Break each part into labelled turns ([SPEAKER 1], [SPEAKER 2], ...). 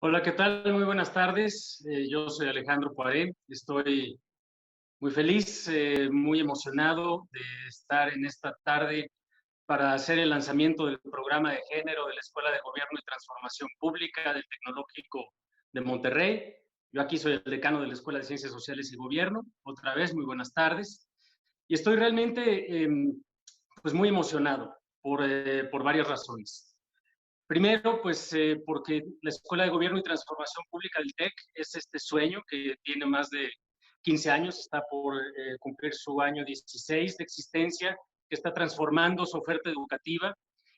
[SPEAKER 1] Hola, ¿qué tal? Muy buenas tardes. Yo soy Alejandro Poiré. Estoy muy feliz, muy emocionado de estar en esta tarde para hacer el lanzamiento del programa de género de la Escuela de Gobierno y Transformación Pública del Tecnológico de Monterrey. Yo aquí soy el decano de la Escuela de Ciencias Sociales y Gobierno. Otra vez, muy buenas tardes. Y estoy realmente pues muy emocionado por varias razones. Primero, pues porque la Escuela de Gobierno y Transformación Pública del TEC es este sueño que tiene más de 15 años, está por cumplir su año 16 de existencia, que está transformando su oferta educativa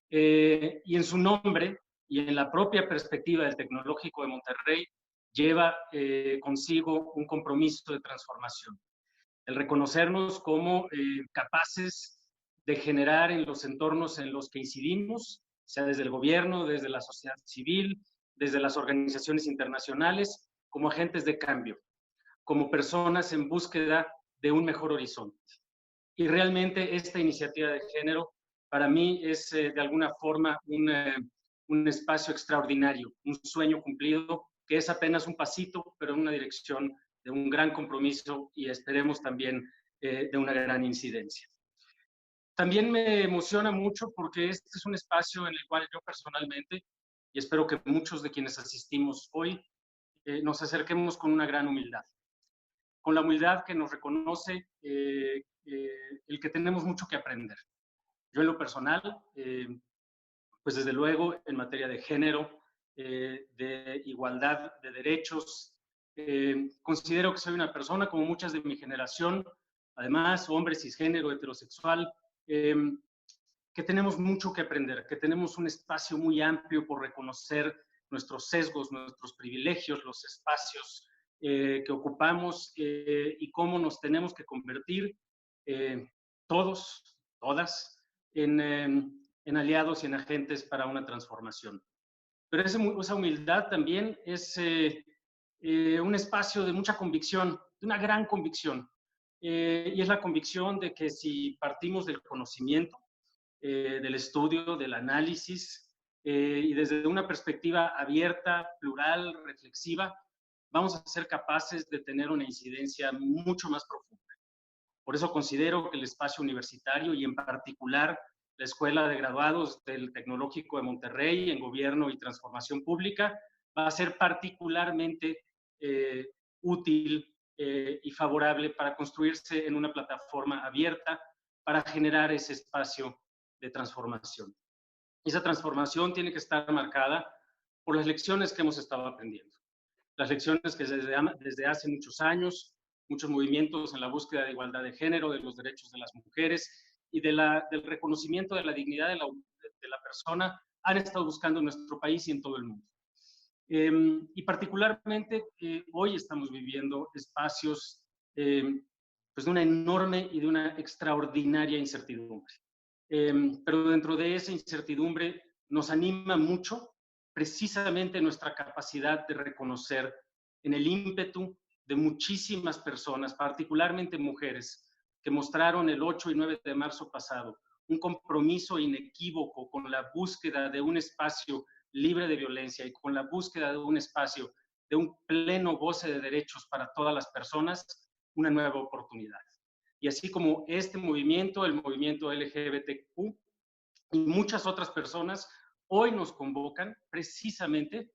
[SPEAKER 1] y en su nombre y en la propia perspectiva del Tecnológico de Monterrey lleva consigo un compromiso de transformación. El reconocernos como capaces de generar en los entornos en los que incidimos, sea desde el gobierno, desde la sociedad civil, desde las organizaciones internacionales, como agentes de cambio, como personas en búsqueda de un mejor horizonte. Y realmente esta iniciativa de género para mí es de alguna forma un espacio extraordinario, un sueño cumplido, que es apenas un pasito, pero en una dirección de un gran compromiso y esperemos también de una gran incidencia. También me emociona mucho porque este es un espacio en el cual yo personalmente, y espero que muchos de quienes asistimos hoy, nos acerquemos con una gran humildad. Con la humildad que nos reconoce el que tenemos mucho que aprender. Yo en lo personal, pues desde luego en materia de género, de igualdad de derechos, considero que soy una persona como muchas de mi generación, además hombre cisgénero, heterosexual, eh, que tenemos mucho que aprender, que tenemos un espacio muy amplio por reconocer nuestros sesgos, nuestros privilegios, los espacios que ocupamos y cómo nos tenemos que convertir todos, todas, en aliados y en agentes para una transformación. Pero esa humildad también es un espacio de mucha convicción, de una gran convicción. Y es la convicción de que si partimos del conocimiento, del estudio, del análisis, y desde una perspectiva abierta, plural, reflexiva, vamos a ser capaces de tener una incidencia mucho más profunda. Por eso considero que el espacio universitario y en particular la Escuela de Graduados del Tecnológico de Monterrey en Gobierno y Transformación Pública va a ser particularmente útil y favorable para construirse en una plataforma abierta para generar ese espacio de transformación. Esa transformación tiene que estar marcada por las lecciones que hemos estado aprendiendo. Las lecciones que desde hace muchos años, muchos movimientos en la búsqueda de igualdad de género, de los derechos de las mujeres y del reconocimiento de la dignidad de la persona han estado buscando en nuestro país y en todo el mundo. Y particularmente hoy estamos viviendo espacios pues de una enorme y de una extraordinaria incertidumbre. Pero dentro de esa incertidumbre nos anima mucho precisamente nuestra capacidad de reconocer en el ímpetu de muchísimas personas, particularmente mujeres, que mostraron el 8 y 9 de marzo pasado un compromiso inequívoco con la búsqueda de un espacio libre de violencia y con la búsqueda de un espacio de un pleno goce de derechos para todas las personas, una nueva oportunidad. Y así como este movimiento, el movimiento LGBTQ y muchas otras personas, hoy nos convocan precisamente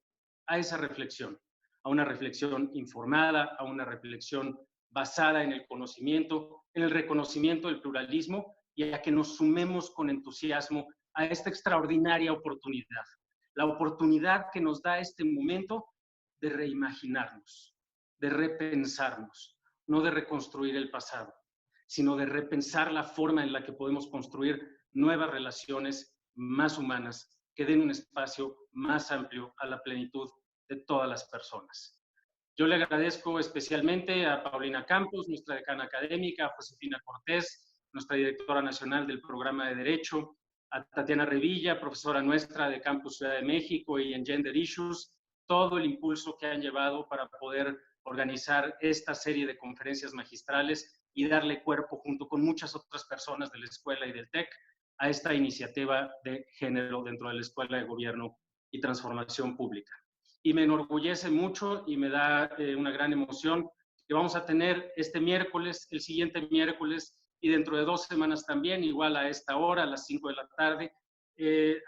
[SPEAKER 1] a esa reflexión, a una reflexión informada, a una reflexión basada en el conocimiento, en el reconocimiento del pluralismo y a que nos sumemos con entusiasmo a esta extraordinaria oportunidad. La oportunidad que nos da este momento de reimaginarnos, de repensarnos, no de reconstruir el pasado, sino de repensar la forma en la que podemos construir nuevas relaciones más humanas que den un espacio más amplio a la plenitud de todas las personas. Yo le agradezco especialmente a Paulina Campos, nuestra decana académica, a Josefina Cortés, nuestra directora nacional del programa de Derecho, a Tatiana Revilla, profesora nuestra de Campus Ciudad de México y en Gender Issues, todo el impulso que han llevado para poder organizar esta serie de conferencias magistrales y darle cuerpo junto con muchas otras personas de la escuela y del TEC a esta iniciativa de género dentro de la Escuela de Gobierno y Transformación Pública. y me enorgullece mucho y me da una gran emoción que vamos a tener este miércoles, el siguiente miércoles y dentro de 2 semanas también, igual a esta hora, a las 5 de la tarde,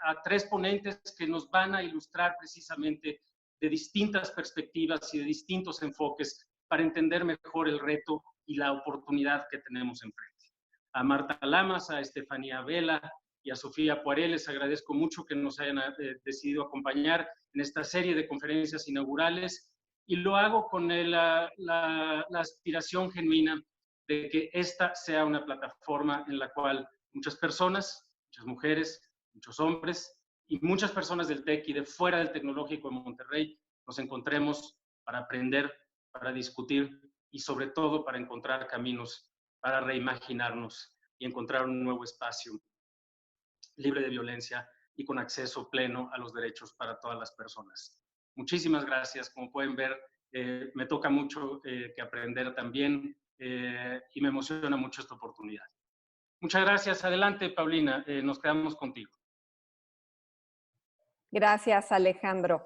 [SPEAKER 1] a 3 ponentes que nos van a ilustrar precisamente de distintas perspectivas y de distintos enfoques para entender mejor el reto y la oportunidad que tenemos enfrente. A Marta Lamas, a Estefanía Vela y a Sofía Poiré les agradezco mucho que nos hayan decidido acompañar en esta serie de conferencias inaugurales, y lo hago con la aspiración genuina de que esta sea una plataforma en la cual muchas personas, muchas mujeres, muchos hombres y muchas personas del TEC y de fuera del Tecnológico de Monterrey nos encontremos para aprender, para discutir y sobre todo para encontrar caminos para reimaginarnos y encontrar un nuevo espacio libre de violencia y con acceso pleno a los derechos para todas las personas. Muchísimas gracias. Como pueden ver, me toca mucho que aprender también y me emociona mucho esta oportunidad. Muchas gracias. Adelante, Paulina. Nos quedamos contigo.
[SPEAKER 2] Gracias, Alejandro.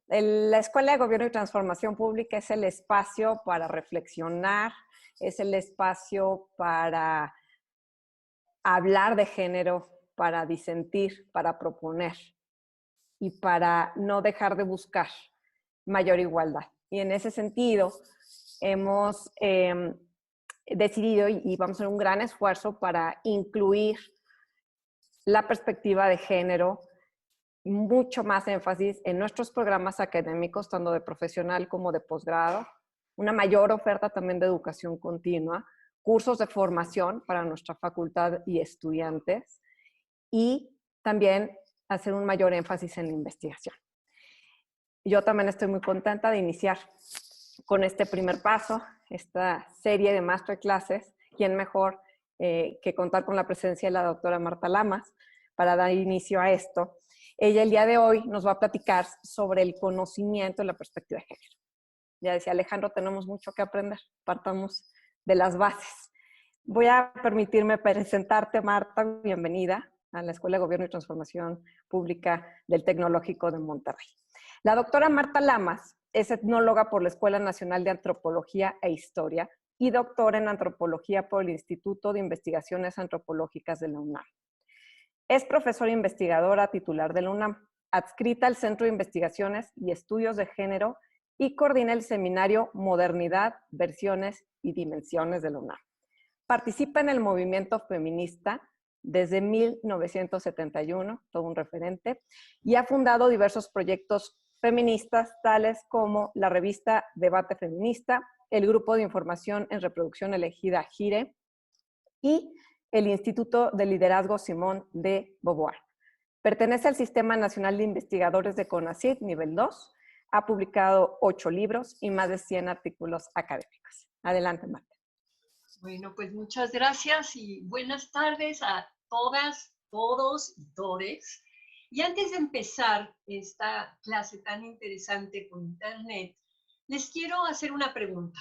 [SPEAKER 2] La Escuela de Gobierno y Transformación Pública es el espacio para reflexionar, es el espacio para hablar de género, para disentir, para proponer y para no dejar de buscar mayor igualdad. Y en ese sentido hemos decidido y vamos a hacer un gran esfuerzo para incluir la perspectiva de género, mucho más énfasis en nuestros programas académicos, tanto de profesional como de posgrado, una mayor oferta también de educación continua, cursos de formación para nuestra facultad y estudiantes, y también hacer un mayor énfasis en la investigación. Yo también estoy muy contenta de iniciar con este primer paso, esta serie de masterclasses. ¿Quién mejor que contar con la presencia de la doctora Marta Lamas para dar inicio a esto? Ella el día de hoy nos va a platicar sobre el conocimiento y la perspectiva de género. Ya decía Alejandro, tenemos mucho que aprender, partamos de las bases. Voy a permitirme presentarte, Marta, bienvenida a la Escuela de Gobierno y Transformación Pública del Tecnológico de Monterrey. La doctora Marta Lamas es etnóloga por la Escuela Nacional de Antropología e Historia y doctora en Antropología por el Instituto de Investigaciones Antropológicas de la UNAM. Es profesora investigadora titular de la UNAM, adscrita al Centro de Investigaciones y Estudios de Género y coordina el seminario Modernidad, Versiones y Dimensiones de la UNAM. Participa en el movimiento feminista desde 1971, todo un referente, y ha fundado diversos proyectos feministas, tales como la revista Debate Feminista, el Grupo de Información en Reproducción Elegida GIRE y el Instituto de Liderazgo Simón de Beauvoir. Pertenece al Sistema Nacional de Investigadores de CONACYT, nivel 2. Ha publicado 8 libros y más de 100 artículos académicos. Adelante, Marta.
[SPEAKER 3] Bueno, pues muchas gracias y buenas tardes a todas, todos y todes. Y antes de empezar esta clase tan interesante por internet, les quiero hacer una pregunta.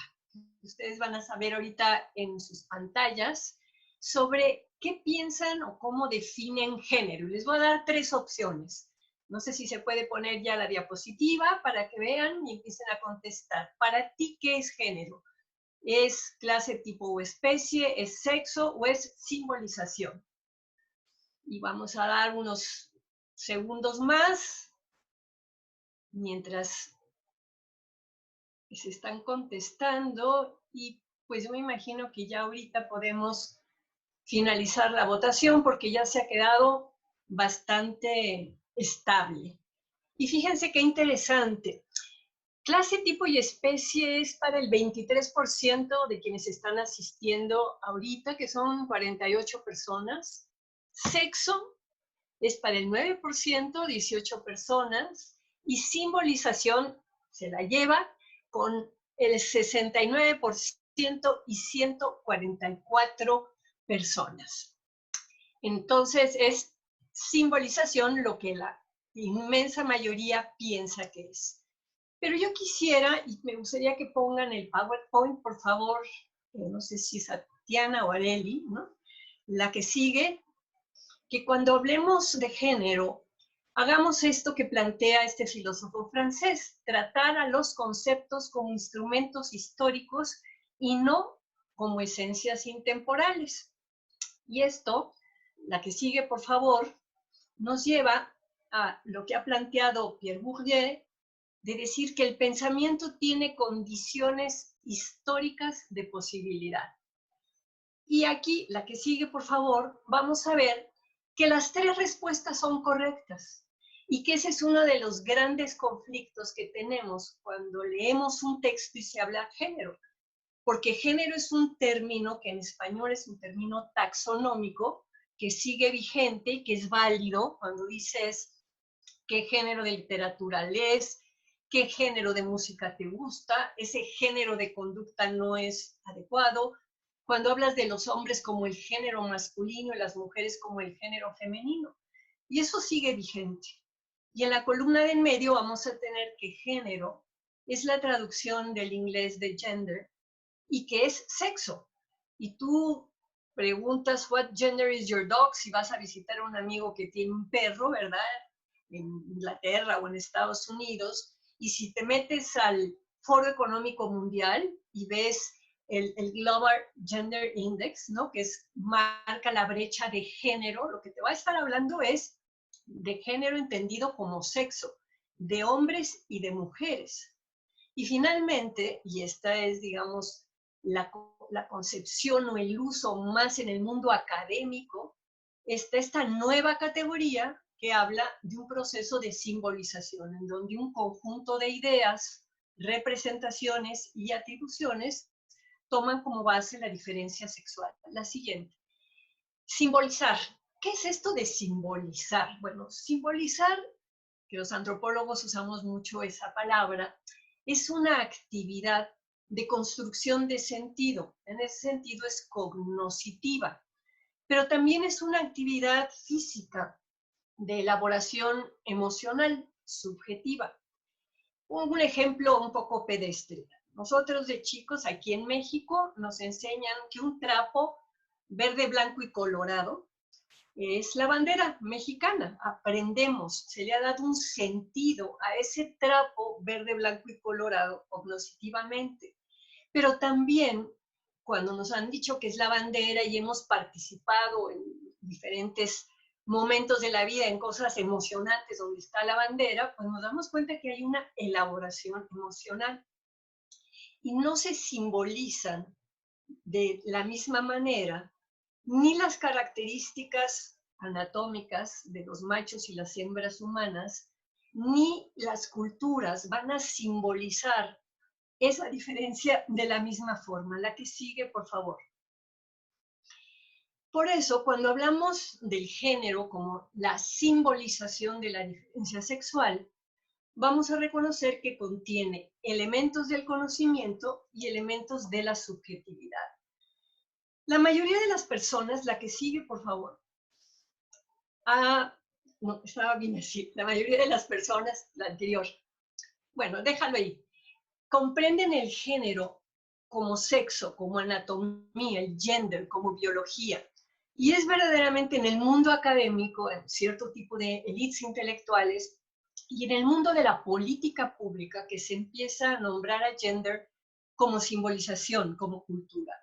[SPEAKER 3] Ustedes van a saber ahorita en sus pantallas sobre qué piensan o cómo definen género. Les voy a dar 3 opciones. No sé si se puede poner ya la diapositiva para que vean y empiecen a contestar. Para ti, ¿qué es género? ¿Es clase, tipo o especie? ¿Es sexo o es simbolización? Y vamos a dar unos segundos más mientras se están contestando y pues yo me imagino que ya ahorita podemos finalizar la votación porque ya se ha quedado bastante estable. Y fíjense qué interesante. Clase, tipo y especie es para el 23% de quienes están asistiendo ahorita, que son 48 personas. Sexo es para el 9%, 18 personas. Y simbolización se la lleva con el 69% y 144 personas. Entonces es simbolización lo que la inmensa mayoría piensa que es. Pero yo quisiera, y me gustaría que pongan el PowerPoint, por favor, no sé si es Tatiana o Areli, ¿no? La que sigue, que cuando hablemos de género, Hagamos esto que plantea este filósofo francés, tratar a los conceptos como instrumentos históricos y no como esencias intemporales. Y esto, la que sigue, por favor, nos lleva a lo que ha planteado Pierre Bourdieu, de decir que el pensamiento tiene condiciones históricas de posibilidad. Y aquí, la que sigue, por favor, vamos a ver que las tres respuestas son correctas y que ese es uno de los grandes conflictos que tenemos cuando leemos un texto y se habla género, porque género es un término que en español es un término taxonómico que sigue vigente y que es válido cuando dices qué género de literatura lees, qué género de música te gusta, ese género de conducta no es adecuado. Cuando hablas de los hombres como el género masculino y las mujeres como el género femenino. Y eso sigue vigente. Y en la columna de en medio vamos a tener que género es la traducción del inglés de gender y que es sexo. Y tú preguntas, what gender is your dog? Si vas a visitar a un amigo que tiene un perro, ¿verdad? En Inglaterra o en Estados Unidos, y si te metes al Foro Económico Mundial y ves el Global Gender Index, ¿no? Que marca la brecha de género, lo que te va a estar hablando es de género entendido como sexo, de hombres y de mujeres. Y finalmente, y esta es, digamos, la concepción o el uso más en el mundo académico, está esta nueva categoría que habla de un proceso de simbolización, en donde un conjunto de ideas, representaciones y atribuciones toman como base la diferencia sexual. La siguiente. Simbolizar. ¿Qué es esto de simbolizar? Bueno, simbolizar, que los antropólogos usamos mucho esa palabra, es una actividad de construcción de sentido. En ese sentido es cognoscitiva, pero también es una actividad física de elaboración emocional, subjetiva. Un ejemplo un poco pedestre. Nosotros de chicos aquí en México nos enseñan que un trapo verde, blanco y colorado es la bandera mexicana. Aprendemos, se le ha dado un sentido a ese trapo verde, blanco y colorado cognitivamente. Pero también cuando nos han dicho que es la bandera y hemos participado en diferentes momentos de la vida, en cosas emocionantes donde está la bandera, pues nos damos cuenta que hay una elaboración emocional. Y no se simbolizan de la misma manera ni las características anatómicas de los machos y las hembras humanas, ni las culturas van a simbolizar esa diferencia de la misma forma. La que sigue, por favor. Por eso, cuando hablamos del género como la simbolización de la diferencia sexual, vamos a reconocer que contiene elementos del conocimiento y elementos de la subjetividad. La mayoría de las personas, la que sigue, por favor. No, estaba bien así. La mayoría de las personas, la anterior. Bueno, déjalo ahí. Comprenden el género como sexo, como anatomía, el gender, como biología. Y es verdaderamente en el mundo académico, en cierto tipo de élites intelectuales, y en el mundo de la política pública que se empieza a nombrar a gender como simbolización, como cultura.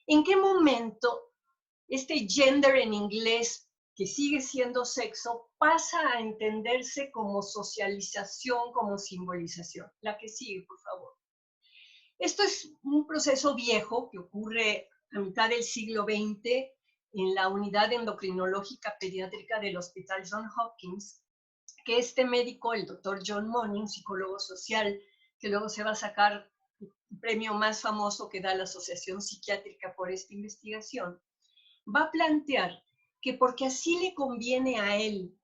[SPEAKER 3] ¿En qué momento este gender en inglés, que sigue siendo sexo, pasa a entenderse como socialización, como simbolización? La que sigue, por favor. Esto es un proceso viejo que ocurre a mitad del siglo XX en la unidad endocrinológica pediátrica del Hospital Johns Hopkins, que este médico, el doctor John Money, un psicólogo social, que luego se va a sacar el premio más famoso que da la Asociación Psiquiátrica por esta investigación, va a plantear que porque así le conviene a él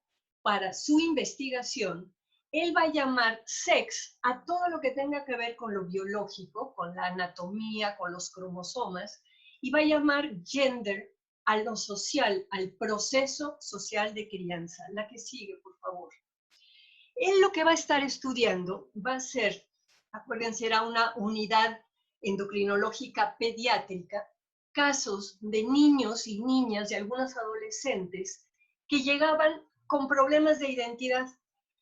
[SPEAKER 3] para su investigación, él va a llamar sex a todo lo que tenga que ver con lo biológico, con la anatomía, con los cromosomas, y va a llamar gender a lo social, al proceso social de crianza. La que sigue, por favor. Él lo que va a estar estudiando va a ser, acuérdense, era una unidad endocrinológica pediátrica, casos de niños y niñas y algunos adolescentes que llegaban con problemas de identidad,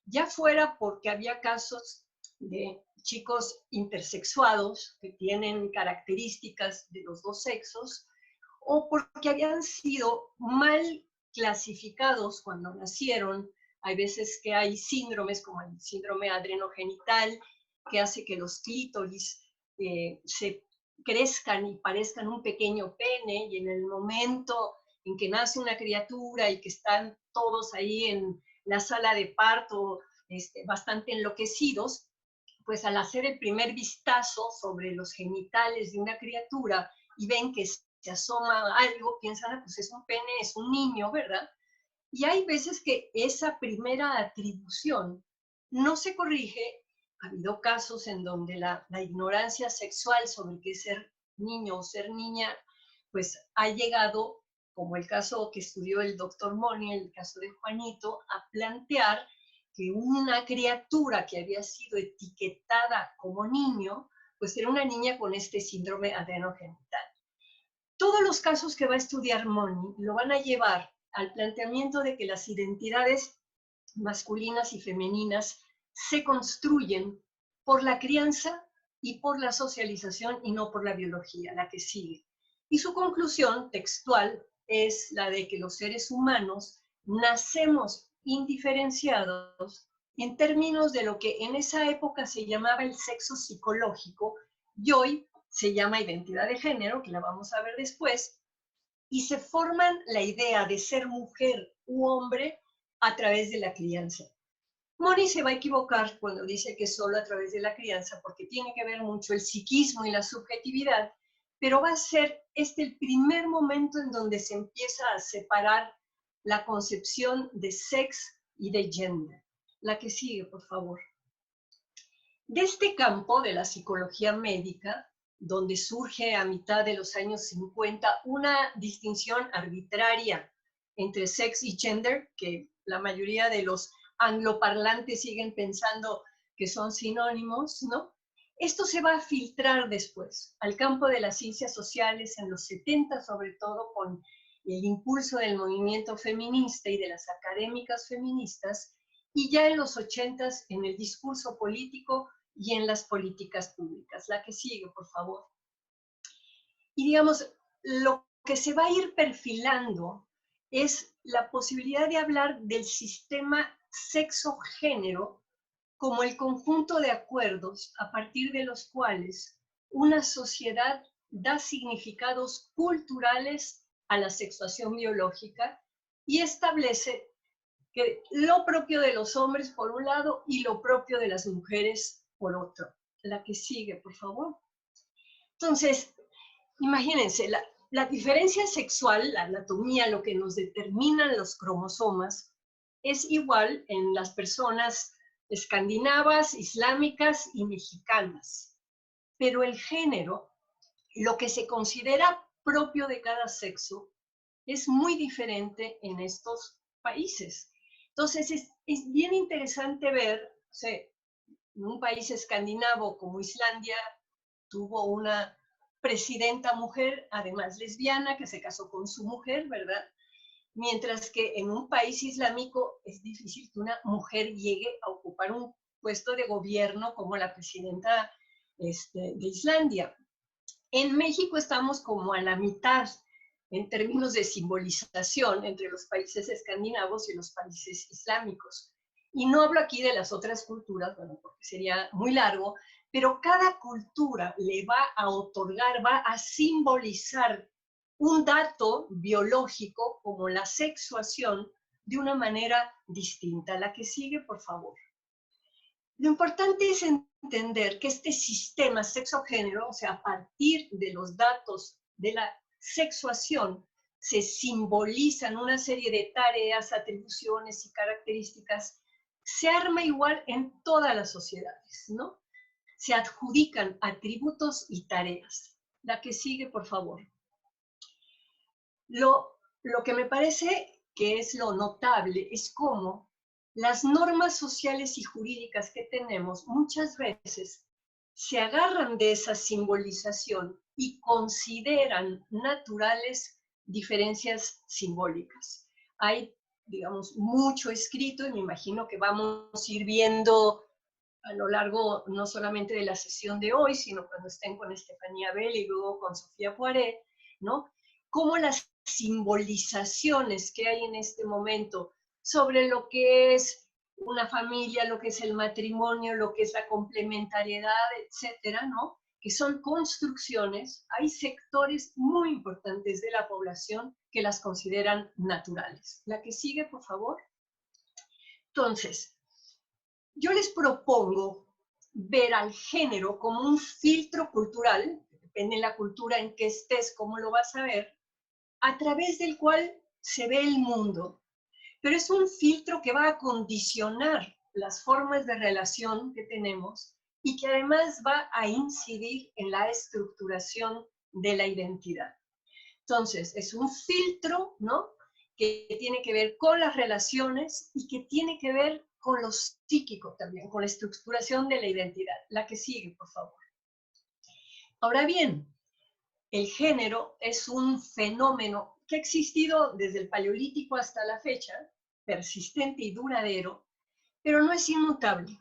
[SPEAKER 3] ya fuera porque había casos de chicos intersexuados que tienen características de los dos sexos, o porque habían sido mal clasificados cuando nacieron. Hay veces que hay síndromes como el síndrome adrenogenital, que hace que los clítoris se crezcan y parezcan un pequeño pene, y en el momento en que nace una criatura y que están todos ahí en la sala de parto bastante enloquecidos, pues al hacer el primer vistazo sobre los genitales de una criatura y ven que se asoma algo, piensan, pues es un pene, es un niño, ¿verdad? Y hay veces que esa primera atribución no se corrige. Ha habido casos en donde la ignorancia sexual sobre qué ser niño o ser niña, pues ha llegado, como el caso que estudió el doctor Moni, el caso de Juanito, a plantear que una criatura que había sido etiquetada como niño, pues era una niña con este síndrome adrenogenital. Todos los casos que va a estudiar Moni lo van a llevar al planteamiento de que las identidades masculinas y femeninas se construyen por la crianza y por la socialización y no por la biología, la que sigue. Y su conclusión textual es la de que los seres humanos nacemos indiferenciados en términos de lo que en esa época se llamaba el sexo psicológico y hoy se llama identidad de género, que la vamos a ver después, y se forman la idea de ser mujer u hombre a través de la crianza. Moni se va a equivocar cuando dice que solo a través de la crianza, porque tiene que ver mucho el psiquismo y la subjetividad, pero va a ser el primer momento en donde se empieza a separar la concepción de sex y de gender. La que sigue, por favor. De este campo de la psicología médica, donde surge a mitad de los años 50 una distinción arbitraria entre sex y gender, que la mayoría de los angloparlantes siguen pensando que son sinónimos, ¿no? Esto se va a filtrar después al campo de las ciencias sociales en los 70, sobre todo con el impulso del movimiento feminista y de las académicas feministas, y ya en los 80 en el discurso político y en las políticas públicas. La que sigue, por favor. Y digamos, lo que se va a ir perfilando es la posibilidad de hablar del sistema sexo-género como el conjunto de acuerdos a partir de los cuales una sociedad da significados culturales a la sexuación biológica y establece que lo propio de los hombres por un lado y lo propio de las mujeres por otro. La que sigue, por favor. Entonces, imagínense, la diferencia sexual, la anatomía, lo que nos determinan los cromosomas, es igual en las personas escandinavas, islámicas y mexicanas. Pero el género, lo que se considera propio de cada sexo, es muy diferente en estos países. Entonces, es bien interesante ver, o sea, en un país escandinavo como Islandia, tuvo una presidenta mujer, además lesbiana, que se casó con su mujer, ¿verdad? Mientras que en un país islámico es difícil que una mujer llegue a ocupar un puesto de gobierno como la presidenta de Islandia. En México estamos como a la mitad en términos de simbolización entre los países escandinavos y los países islámicos. Y no hablo aquí de las otras culturas, bueno, porque sería muy largo, pero cada cultura le va a otorgar, va a simbolizar un dato biológico como la sexuación de una manera distinta. La que sigue, por favor. Lo importante es entender que este sistema sexo-género, o sea, a partir de los datos de la sexuación, se simbolizan una serie de tareas, atribuciones y características, se arma igual en todas las sociedades, ¿no? Se adjudican atributos y tareas. La que sigue, por favor. Lo que me parece que es lo notable es cómo las normas sociales y jurídicas que tenemos muchas veces se agarran de esa simbolización y consideran naturales diferencias simbólicas. Hay digamos, mucho escrito y me imagino que vamos a ir viendo a lo largo no solamente de la sesión de hoy, sino cuando estén con Estefanía Bell y luego con Sofía Poiré, ¿no? Cómo las simbolizaciones que hay en este momento sobre lo que es una familia, lo que es el matrimonio, lo que es la complementariedad, etcétera, ¿no? Que son construcciones, hay sectores muy importantes de la población que las consideran naturales. La que sigue, por favor. Entonces, yo les propongo ver al género como un filtro cultural, depende de la cultura en que estés, cómo lo vas a ver, a través del cual se ve el mundo. Pero es un filtro que va a condicionar las formas de relación que tenemos y que además va a incidir en la estructuración de la identidad. Entonces, es un filtro, ¿no?, que tiene que ver con las relaciones y que tiene que ver con lo psíquico también, con la estructuración de la identidad. La que sigue, por favor. Ahora bien, el género es un fenómeno que ha existido desde el Paleolítico hasta la fecha, persistente y duradero, pero no es inmutable.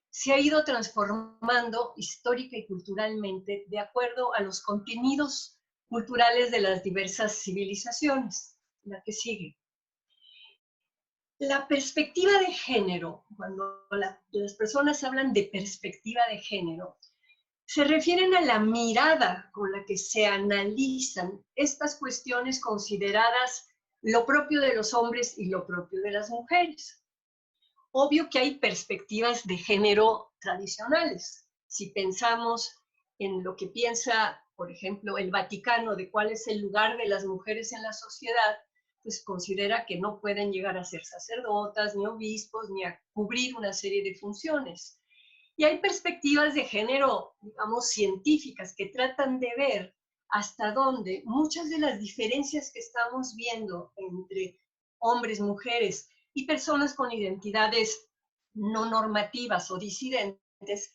[SPEAKER 3] Se ha ido transformando histórica y culturalmente de acuerdo a los contenidos culturales de las diversas civilizaciones. La que sigue. La perspectiva de género, cuando las personas hablan de perspectiva de género, se refieren a la mirada con la que se analizan estas cuestiones consideradas lo propio de los hombres y lo propio de las mujeres. Obvio que hay perspectivas de género tradicionales. Si pensamos en lo que piensa, por ejemplo, el Vaticano de cuál es el lugar de las mujeres en la sociedad, pues considera que no pueden llegar a ser sacerdotas, ni obispos, ni a cubrir una serie de funciones. Y hay perspectivas de género, digamos, científicas que tratan de ver hasta dónde muchas de las diferencias que estamos viendo entre hombres, mujeres y personas con identidades no normativas o disidentes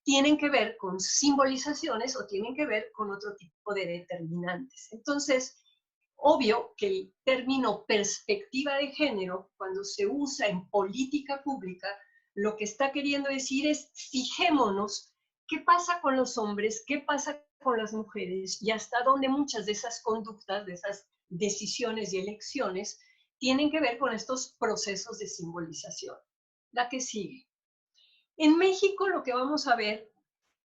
[SPEAKER 3] tienen que ver con simbolizaciones o tienen que ver con otro tipo de determinantes. Entonces, obvio que el término perspectiva de género, cuando se usa en política pública, lo que está queriendo decir es fijémonos qué pasa con los hombres, qué pasa con las mujeres y hasta dónde muchas de esas conductas, de esas decisiones y elecciones tienen que ver con estos procesos de simbolización. La que sigue. En México lo que vamos a ver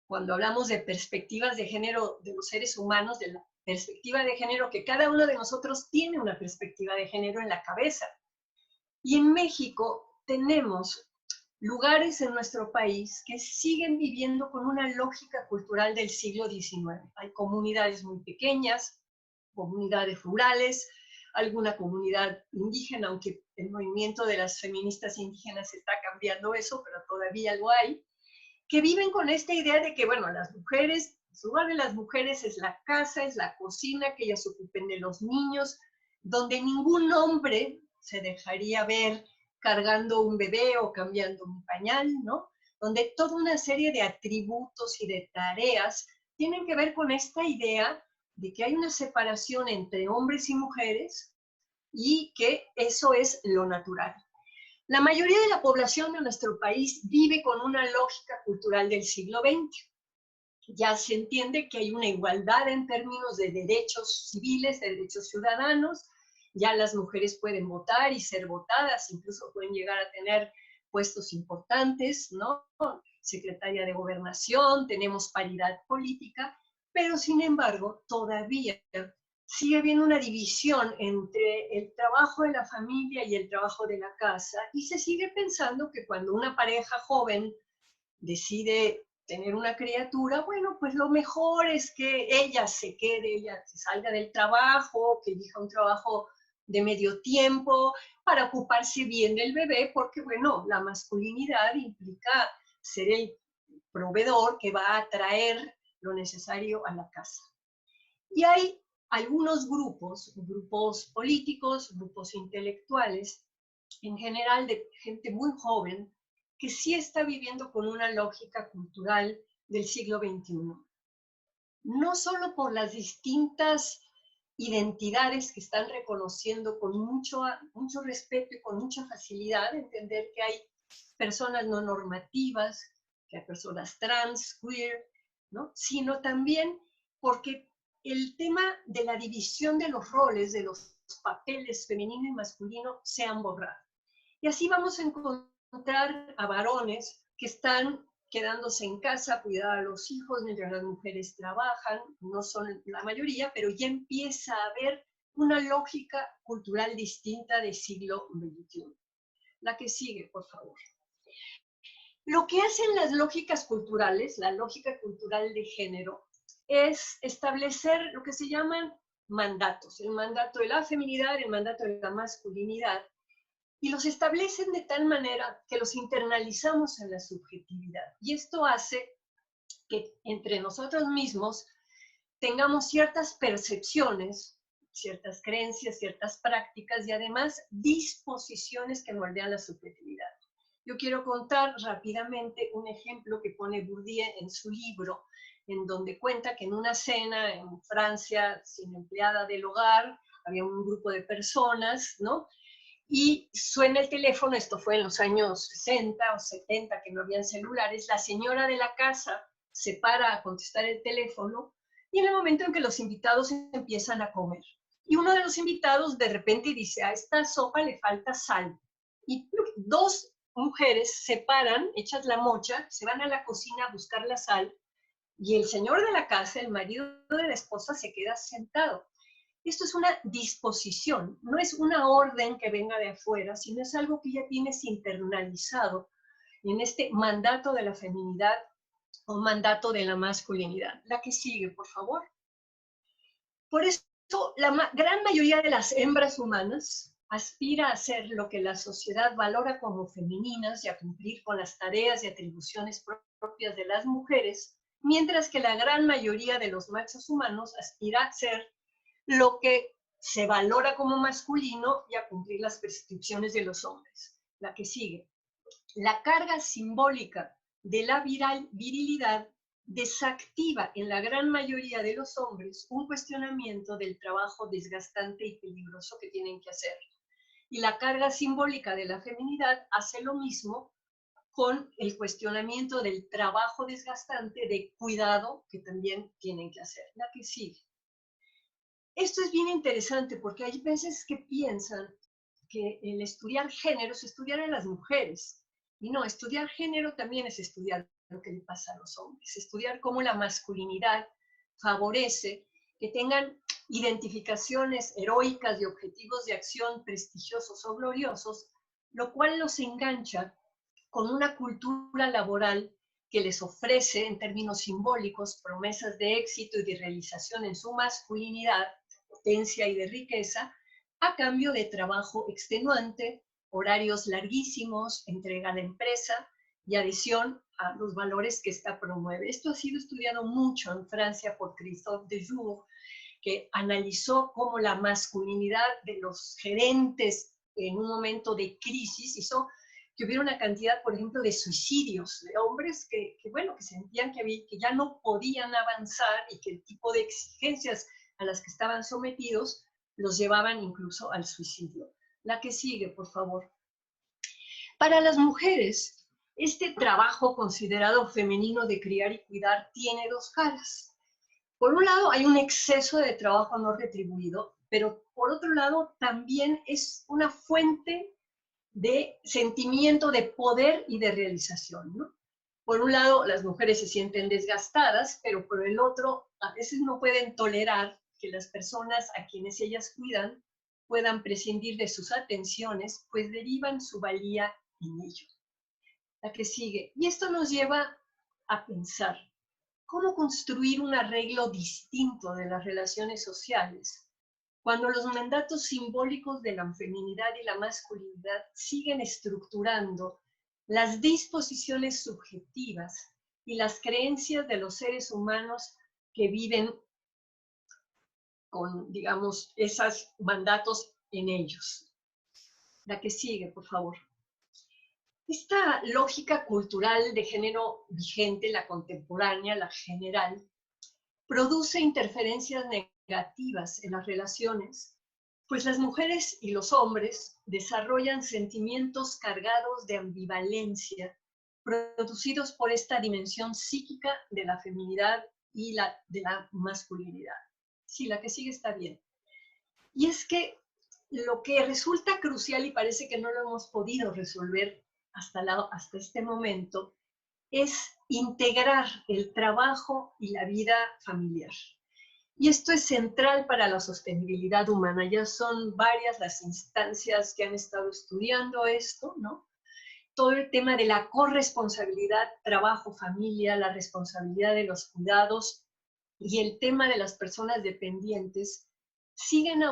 [SPEAKER 3] cuando hablamos de perspectivas de género de los seres humanos, de la perspectiva de género, que cada uno de nosotros tiene una perspectiva de género en la cabeza. Y en México tenemos lugares en nuestro país que siguen viviendo con una lógica cultural del siglo XIX. Hay comunidades muy pequeñas, comunidades rurales, alguna comunidad indígena, aunque el movimiento de las feministas indígenas está cambiando eso, pero todavía lo hay, que viven con esta idea de que, bueno, las mujeres, el lugar de las mujeres es la casa, es la cocina, que ellas se ocupen de los niños, donde ningún hombre se dejaría ver cargando un bebé o cambiando un pañal, ¿no? Donde toda una serie de atributos y de tareas tienen que ver con esta idea de que hay una separación entre hombres y mujeres y que eso es lo natural. La mayoría de la población de nuestro país vive con una lógica cultural del siglo XX. Ya se entiende que hay una igualdad en términos de derechos civiles, de derechos ciudadanos. Ya las mujeres pueden votar y ser votadas, incluso pueden llegar a tener puestos importantes, ¿no? Secretaria de Gobernación, tenemos paridad política, pero sin embargo todavía sigue habiendo una división entre el trabajo de la familia y el trabajo de la casa, y se sigue pensando que cuando una pareja joven decide tener una criatura, bueno, pues lo mejor es que ella se quede, ella se salga del trabajo, que elija un trabajo de medio tiempo para ocuparse bien del bebé, porque, bueno, la masculinidad implica ser el proveedor que va a traer lo necesario a la casa. Y hay algunos grupos políticos, grupos intelectuales, en general de gente muy joven, que sí está viviendo con una lógica cultural del siglo XXI. No solo por las distintas identidades que están reconociendo con mucho respeto y con mucha facilidad, entender que hay personas no normativas, que hay personas trans, queer, ¿no? Sino también porque el tema de la división de los roles, de los papeles femenino y masculino, se han borrado. Y así vamos a encontrar a varones que están quedándose en casa a cuidar a los hijos mientras las mujeres trabajan, no son la mayoría, pero ya empieza a haber una lógica cultural distinta del siglo XXI. La que sigue, por favor. Lo que hacen las lógicas culturales, la lógica cultural de género, es establecer lo que se llaman mandatos, el mandato de la feminidad, el mandato de la masculinidad, y los establecen de tal manera que los internalizamos en la subjetividad. Y esto hace que entre nosotros mismos tengamos ciertas percepciones, ciertas creencias, ciertas prácticas y además disposiciones que moldean la subjetividad. Yo quiero contar rápidamente un ejemplo que pone Bourdieu en su libro, en donde cuenta que en una cena en Francia, sin empleada del hogar, había un grupo de personas, ¿no? Y suena el teléfono, esto fue en los años 60 o 70, que no habían celulares, la señora de la casa se para a contestar el teléfono y en el momento en que los invitados empiezan a comer. Y uno de los invitados de repente dice, a esta sopa le falta sal. Y dos mujeres se paran, hechas la mocha, se van a la cocina a buscar la sal y el señor de la casa, el marido de la esposa, se queda sentado. Esto es una disposición, no es una orden que venga de afuera, sino es algo que ya tienes internalizado en este mandato de la feminidad o mandato de la masculinidad. La que sigue, por favor. Por eso, la gran mayoría de las hembras humanas aspira a ser lo que la sociedad valora como femeninas y a cumplir con las tareas y atribuciones propias de las mujeres, mientras que la gran mayoría de los machos humanos aspira a ser lo que se valora como masculino y a cumplir las prescripciones de los hombres. La que sigue. La carga simbólica de la virilidad desactiva en la gran mayoría de los hombres un cuestionamiento del trabajo desgastante y peligroso que tienen que hacer. Y la carga simbólica de la feminidad hace lo mismo con el cuestionamiento del trabajo desgastante de cuidado que también tienen que hacer. La que sigue. Esto es bien interesante porque hay veces que piensan que el estudiar género es estudiar a las mujeres. Y no, estudiar género también es estudiar lo que le pasa a los hombres, estudiar cómo la masculinidad favorece que tengan identificaciones heroicas y objetivos de acción prestigiosos o gloriosos, lo cual los engancha con una cultura laboral que les ofrece en términos simbólicos promesas de éxito y de realización en su masculinidad, potencia y de riqueza, a cambio de trabajo extenuante, horarios larguísimos, entrega a la empresa y adhesión a los valores que ésta promueve. Esto ha sido estudiado mucho en Francia por Christophe Dejour, que analizó cómo la masculinidad de los gerentes en un momento de crisis hizo que hubiera una cantidad, por ejemplo, de suicidios de hombres que sentían que ya no podían avanzar y que el tipo de exigencias a las que estaban sometidos los llevaban incluso al suicidio. La que sigue, por favor. Para las mujeres, este trabajo considerado femenino de criar y cuidar tiene dos caras. Por un lado, hay un exceso de trabajo no retribuido, pero por otro lado, también es una fuente de sentimiento de poder y de realización, ¿no? Por un lado, las mujeres se sienten desgastadas, pero por el otro, a veces no pueden tolerar que las personas a quienes ellas cuidan puedan prescindir de sus atenciones, pues derivan su valía en ello. La que sigue. Y esto nos lleva a pensar cómo construir un arreglo distinto de las relaciones sociales cuando los mandatos simbólicos de la feminidad y la masculinidad siguen estructurando las disposiciones subjetivas y las creencias de los seres humanos que viven con, digamos, esos mandatos en ellos. La que sigue, por favor. Esta lógica cultural de género vigente, la contemporánea, la general, produce interferencias negativas en las relaciones, pues las mujeres y los hombres desarrollan sentimientos cargados de ambivalencia, producidos por esta dimensión psíquica de la feminidad y de la masculinidad. Sí, la que sigue está bien. Y es que lo que resulta crucial, y parece que no lo hemos podido resolver hasta este momento, es integrar el trabajo y la vida familiar. Y esto es central para la sostenibilidad humana. Ya son varias las instancias que han estado estudiando esto, ¿no? Todo el tema de la corresponsabilidad, trabajo, familia, la responsabilidad de los cuidados y el tema de las personas dependientes siguen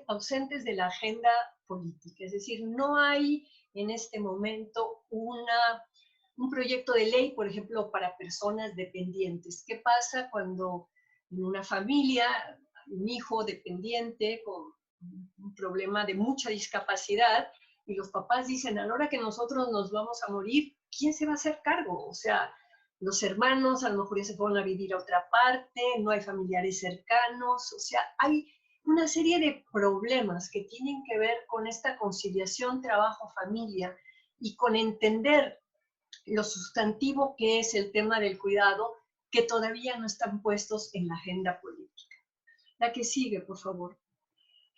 [SPEAKER 3] ausentes de la agenda política. Es decir, no hay en este momento un proyecto de ley, por ejemplo, para personas dependientes. ¿Qué pasa cuando en una familia hay un hijo dependiente con un problema de mucha discapacidad y los papás dicen, a la hora que nosotros nos vamos a morir, ¿quién se va a hacer cargo? O sea, los hermanos a lo mejor ya se fueron a vivir a otra parte, no hay familiares cercanos, o sea, hay una serie de problemas que tienen que ver con esta conciliación trabajo-familia y con entender lo sustantivo que es el tema del cuidado, que todavía no están puestos en la agenda política. La que sigue, por favor.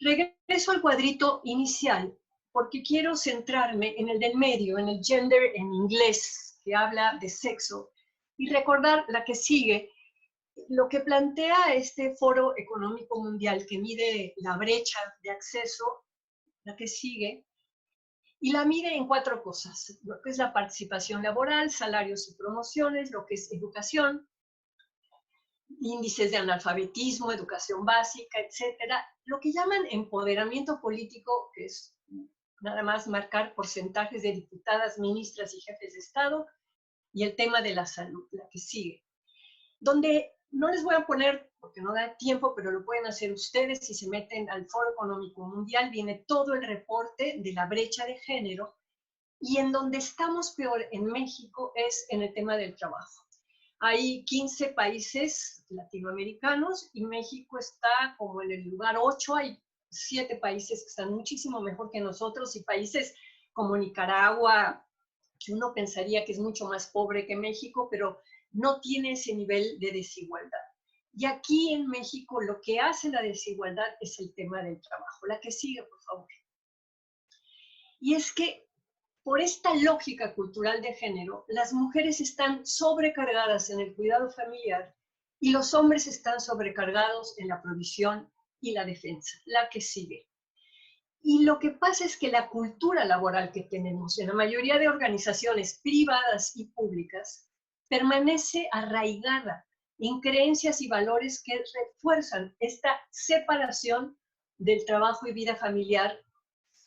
[SPEAKER 3] Regreso al cuadrito inicial, porque quiero centrarme en el del medio, en el gender en inglés, que habla de sexo, y recordar la que sigue, lo que plantea este Foro Económico Mundial, que mide la brecha de acceso, la que sigue, y la mide en 4 cosas, lo que es la participación laboral, salarios y promociones, lo que es educación, índices de analfabetismo, educación básica, etcétera, lo que llaman empoderamiento político, que es nada más marcar porcentajes de diputadas, ministras y jefes de Estado, y el tema de la salud, la que sigue. Donde no les voy a poner, porque no da tiempo, pero lo pueden hacer ustedes si se meten al Foro Económico Mundial, viene todo el reporte de la brecha de género, y en donde estamos peor en México es en el tema del trabajo. Hay 15 países latinoamericanos y México está como en el lugar 8, hay 7 países que están muchísimo mejor que nosotros y países como Nicaragua, que uno pensaría que es mucho más pobre que México, pero no tiene ese nivel de desigualdad. Y aquí en México lo que hace la desigualdad es el tema del trabajo. La que sigue, por favor. Y es que por esta lógica cultural de género, las mujeres están sobrecargadas en el cuidado familiar y los hombres están sobrecargados en la provisión y la defensa. La que sigue. Y lo que pasa es que la cultura laboral que tenemos en la mayoría de organizaciones privadas y públicas permanece arraigada en creencias y valores que refuerzan esta separación del trabajo y vida familiar,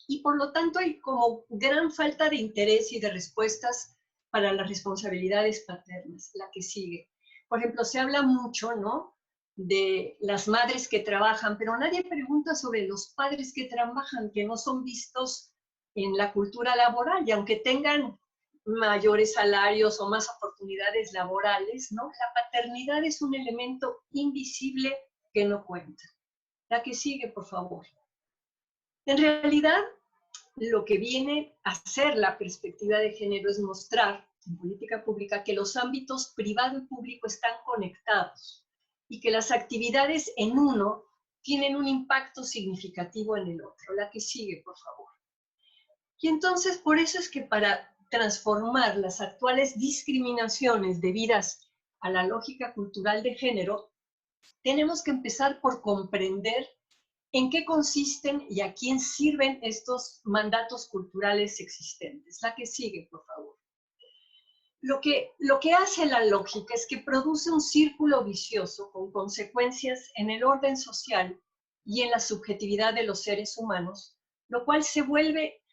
[SPEAKER 3] y por lo tanto hay como gran falta de interés y de respuestas para las responsabilidades paternas. La que sigue. Por ejemplo, se habla mucho, ¿no?, de las madres que trabajan, pero nadie pregunta sobre los padres que trabajan, que no son vistos en la cultura laboral, y aunque tengan mayores salarios o más oportunidades laborales, ¿no?, la paternidad es un elemento invisible que no cuenta. La que sigue, por favor. En realidad, lo que viene a ser la perspectiva de género es mostrar en política pública que los ámbitos privado y público están conectados y que las actividades en uno tienen un impacto significativo en el otro. La que sigue, por favor. Y entonces, por eso es que para transformar las actuales discriminaciones debidas a la lógica cultural de género, tenemos que empezar por comprender en qué consisten y a quién sirven estos mandatos culturales existentes. La que sigue, por favor. Lo que hace la lógica es que produce un círculo vicioso con consecuencias en el orden social y en la subjetividad de los seres humanos, lo cual se vuelve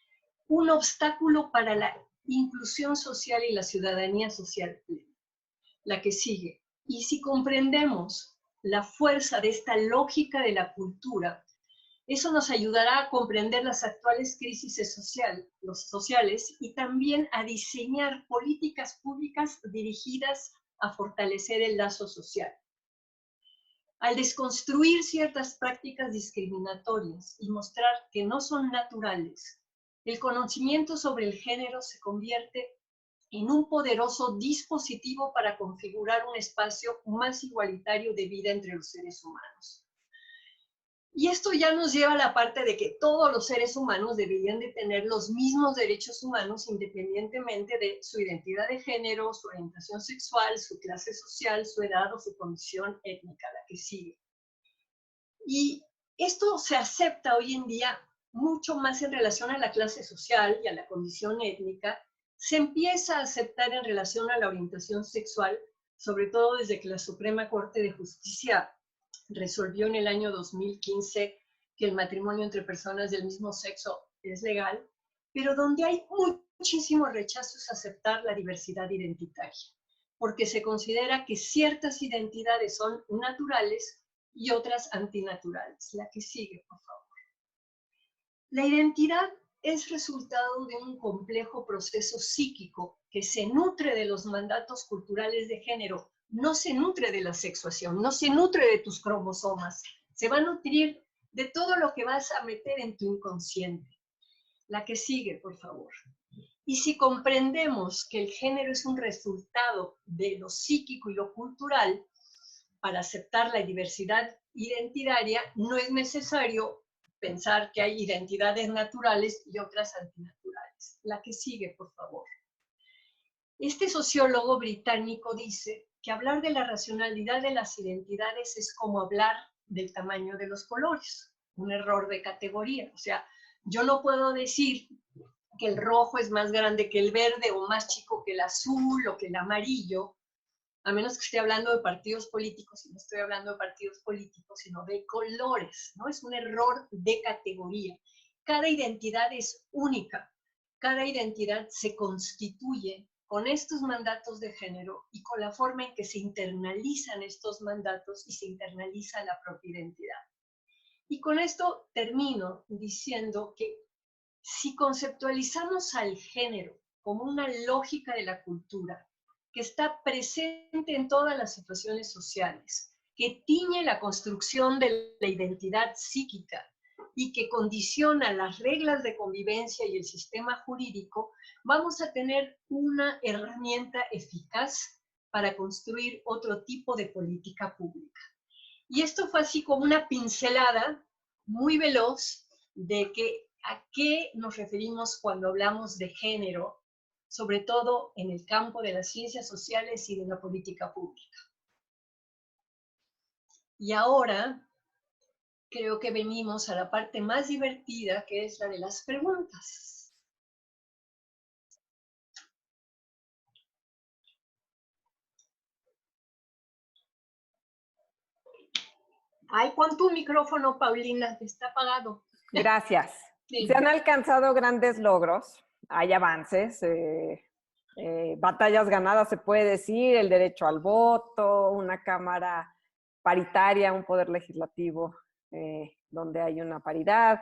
[SPEAKER 3] un obstáculo para la inclusión social y la ciudadanía social plena. La que sigue. Y si comprendemos la fuerza de esta lógica de la cultura, eso nos ayudará a comprender las actuales crisis sociales y también a diseñar políticas públicas dirigidas a fortalecer el lazo social. al desconstruir ciertas prácticas discriminatorias y mostrar que no son naturales, el conocimiento sobre el género se convierte en un poderoso dispositivo para configurar un espacio más igualitario de vida entre los seres humanos. Y esto ya nos lleva a la parte de que todos los seres humanos deberían de tener los mismos derechos humanos independientemente de su identidad de género, su orientación sexual, su clase social, su edad o su condición étnica, la que sigue. Y esto se acepta hoy en día mucho más en relación a la clase social y a la condición étnica, se empieza a aceptar en relación a la orientación sexual, sobre todo desde que la Suprema Corte de Justicia resolvió en el año 2015 que el matrimonio entre personas del mismo sexo es legal, pero donde hay muchísimo rechazo es aceptar la diversidad identitaria, porque se considera que ciertas identidades son naturales y otras antinaturales. La que sigue, por favor. La identidad es resultado de un complejo proceso psíquico que se nutre de los mandatos culturales de género, no se nutre de la sexuación, no se nutre de tus cromosomas, se va a nutrir de todo lo que vas a meter en tu inconsciente. La que sigue, por favor. Y si comprendemos que el género es un resultado de lo psíquico y lo cultural, para aceptar la diversidad identitaria, no es necesario pensar que hay identidades naturales y otras antinaturales. La que sigue, por favor. Este sociólogo británico dice que hablar de la racionalidad de las identidades es como hablar del tamaño de los colores, un error de categoría. O sea, yo no puedo decir que el rojo es más grande que el verde o más chico que el azul o que el amarillo, a menos que esté hablando de partidos políticos, y no estoy hablando de partidos políticos, sino de colores, ¿no? Es un error de categoría. Cada identidad es única, cada identidad se constituye con estos mandatos de género y con la forma en que se internalizan estos mandatos y se internaliza la propia identidad. Y con esto termino diciendo que si conceptualizamos al género como una lógica de la cultura, que está presente en todas las situaciones sociales, que tiñe la construcción de la identidad psíquica y que condiciona las reglas de convivencia y el sistema jurídico, vamos a tener una herramienta eficaz para construir otro tipo de política pública. Y esto fue así como una pincelada muy veloz de que a qué nos referimos cuando hablamos de género, sobre todo en el campo de las ciencias sociales y de la política pública. Y ahora creo que venimos a la parte más divertida, que es la de las preguntas. Ay, pon tu micrófono, Paulina, está apagado.
[SPEAKER 2] Gracias.
[SPEAKER 3] Sí.
[SPEAKER 2] Se han alcanzado grandes logros, hay avances, batallas ganadas se puede decir, el derecho al voto, una cámara paritaria, un poder legislativo donde hay una paridad.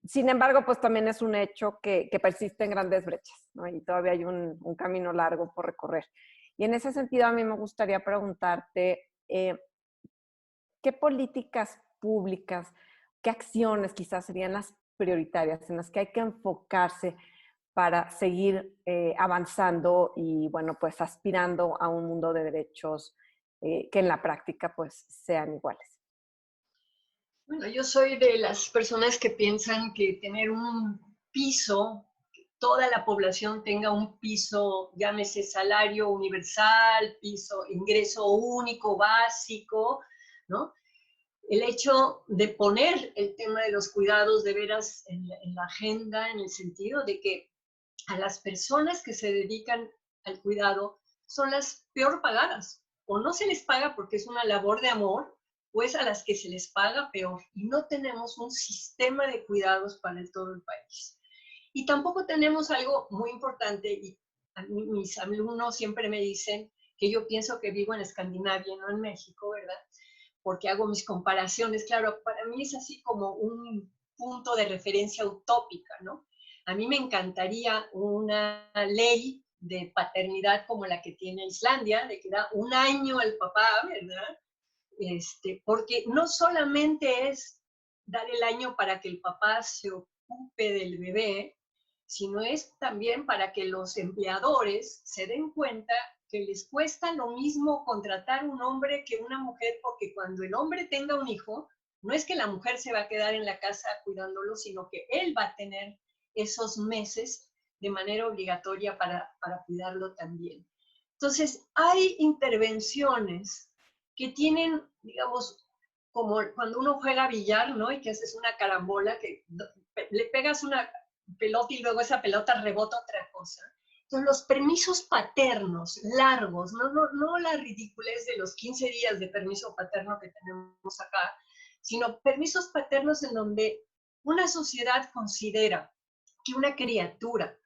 [SPEAKER 2] Sin embargo, pues también es un hecho que persisten grandes brechas, ¿no? Y todavía hay un camino largo por recorrer. Y en ese sentido, a mí me gustaría preguntarte, ¿qué políticas públicas, qué acciones quizás serían las prioritarias en las que hay que enfocarse para seguir avanzando y, bueno, pues aspirando a un mundo de derechos que en la práctica pues sean iguales?
[SPEAKER 3] Bueno, yo soy de las personas que piensan que tener un piso, que toda la población tenga un piso, llámese salario universal, piso, ingreso único, básico, ¿no? El hecho de poner el tema de los cuidados de veras en la agenda, en el sentido de que a las personas que se dedican al cuidado son las peor pagadas, o no se les paga porque es una labor de amor, pues a las que se les paga peor. Y no tenemos un sistema de cuidados para todo el país. Y tampoco tenemos algo muy importante, y a mí, mis alumnos siempre me dicen que yo pienso que vivo en Escandinavia, no en México, ¿verdad? Porque hago mis comparaciones. Claro, para mí es así como un punto de referencia utópica, ¿no? A mí me encantaría una ley de paternidad como la que tiene Islandia, de que da un año al papá, ¿verdad? porque no solamente es dar el año para que el papá se ocupe del bebé, sino es también para que los empleadores se den cuenta que les cuesta lo mismo contratar un hombre que una mujer, porque cuando el hombre tenga un hijo, no es que la mujer se va a quedar en la casa cuidándolo, sino que él va a tener esos meses de manera obligatoria para cuidarlo también. Entonces, hay intervenciones que tienen, digamos, como cuando uno juega billar, ¿no? Y que haces una carambola, que le pegas una pelota y luego esa pelota rebota otra cosa. Entonces, los permisos paternos largos, no la ridiculez de los 15 días de permiso paterno que tenemos acá, sino permisos paternos en donde una sociedad considera que una criatura,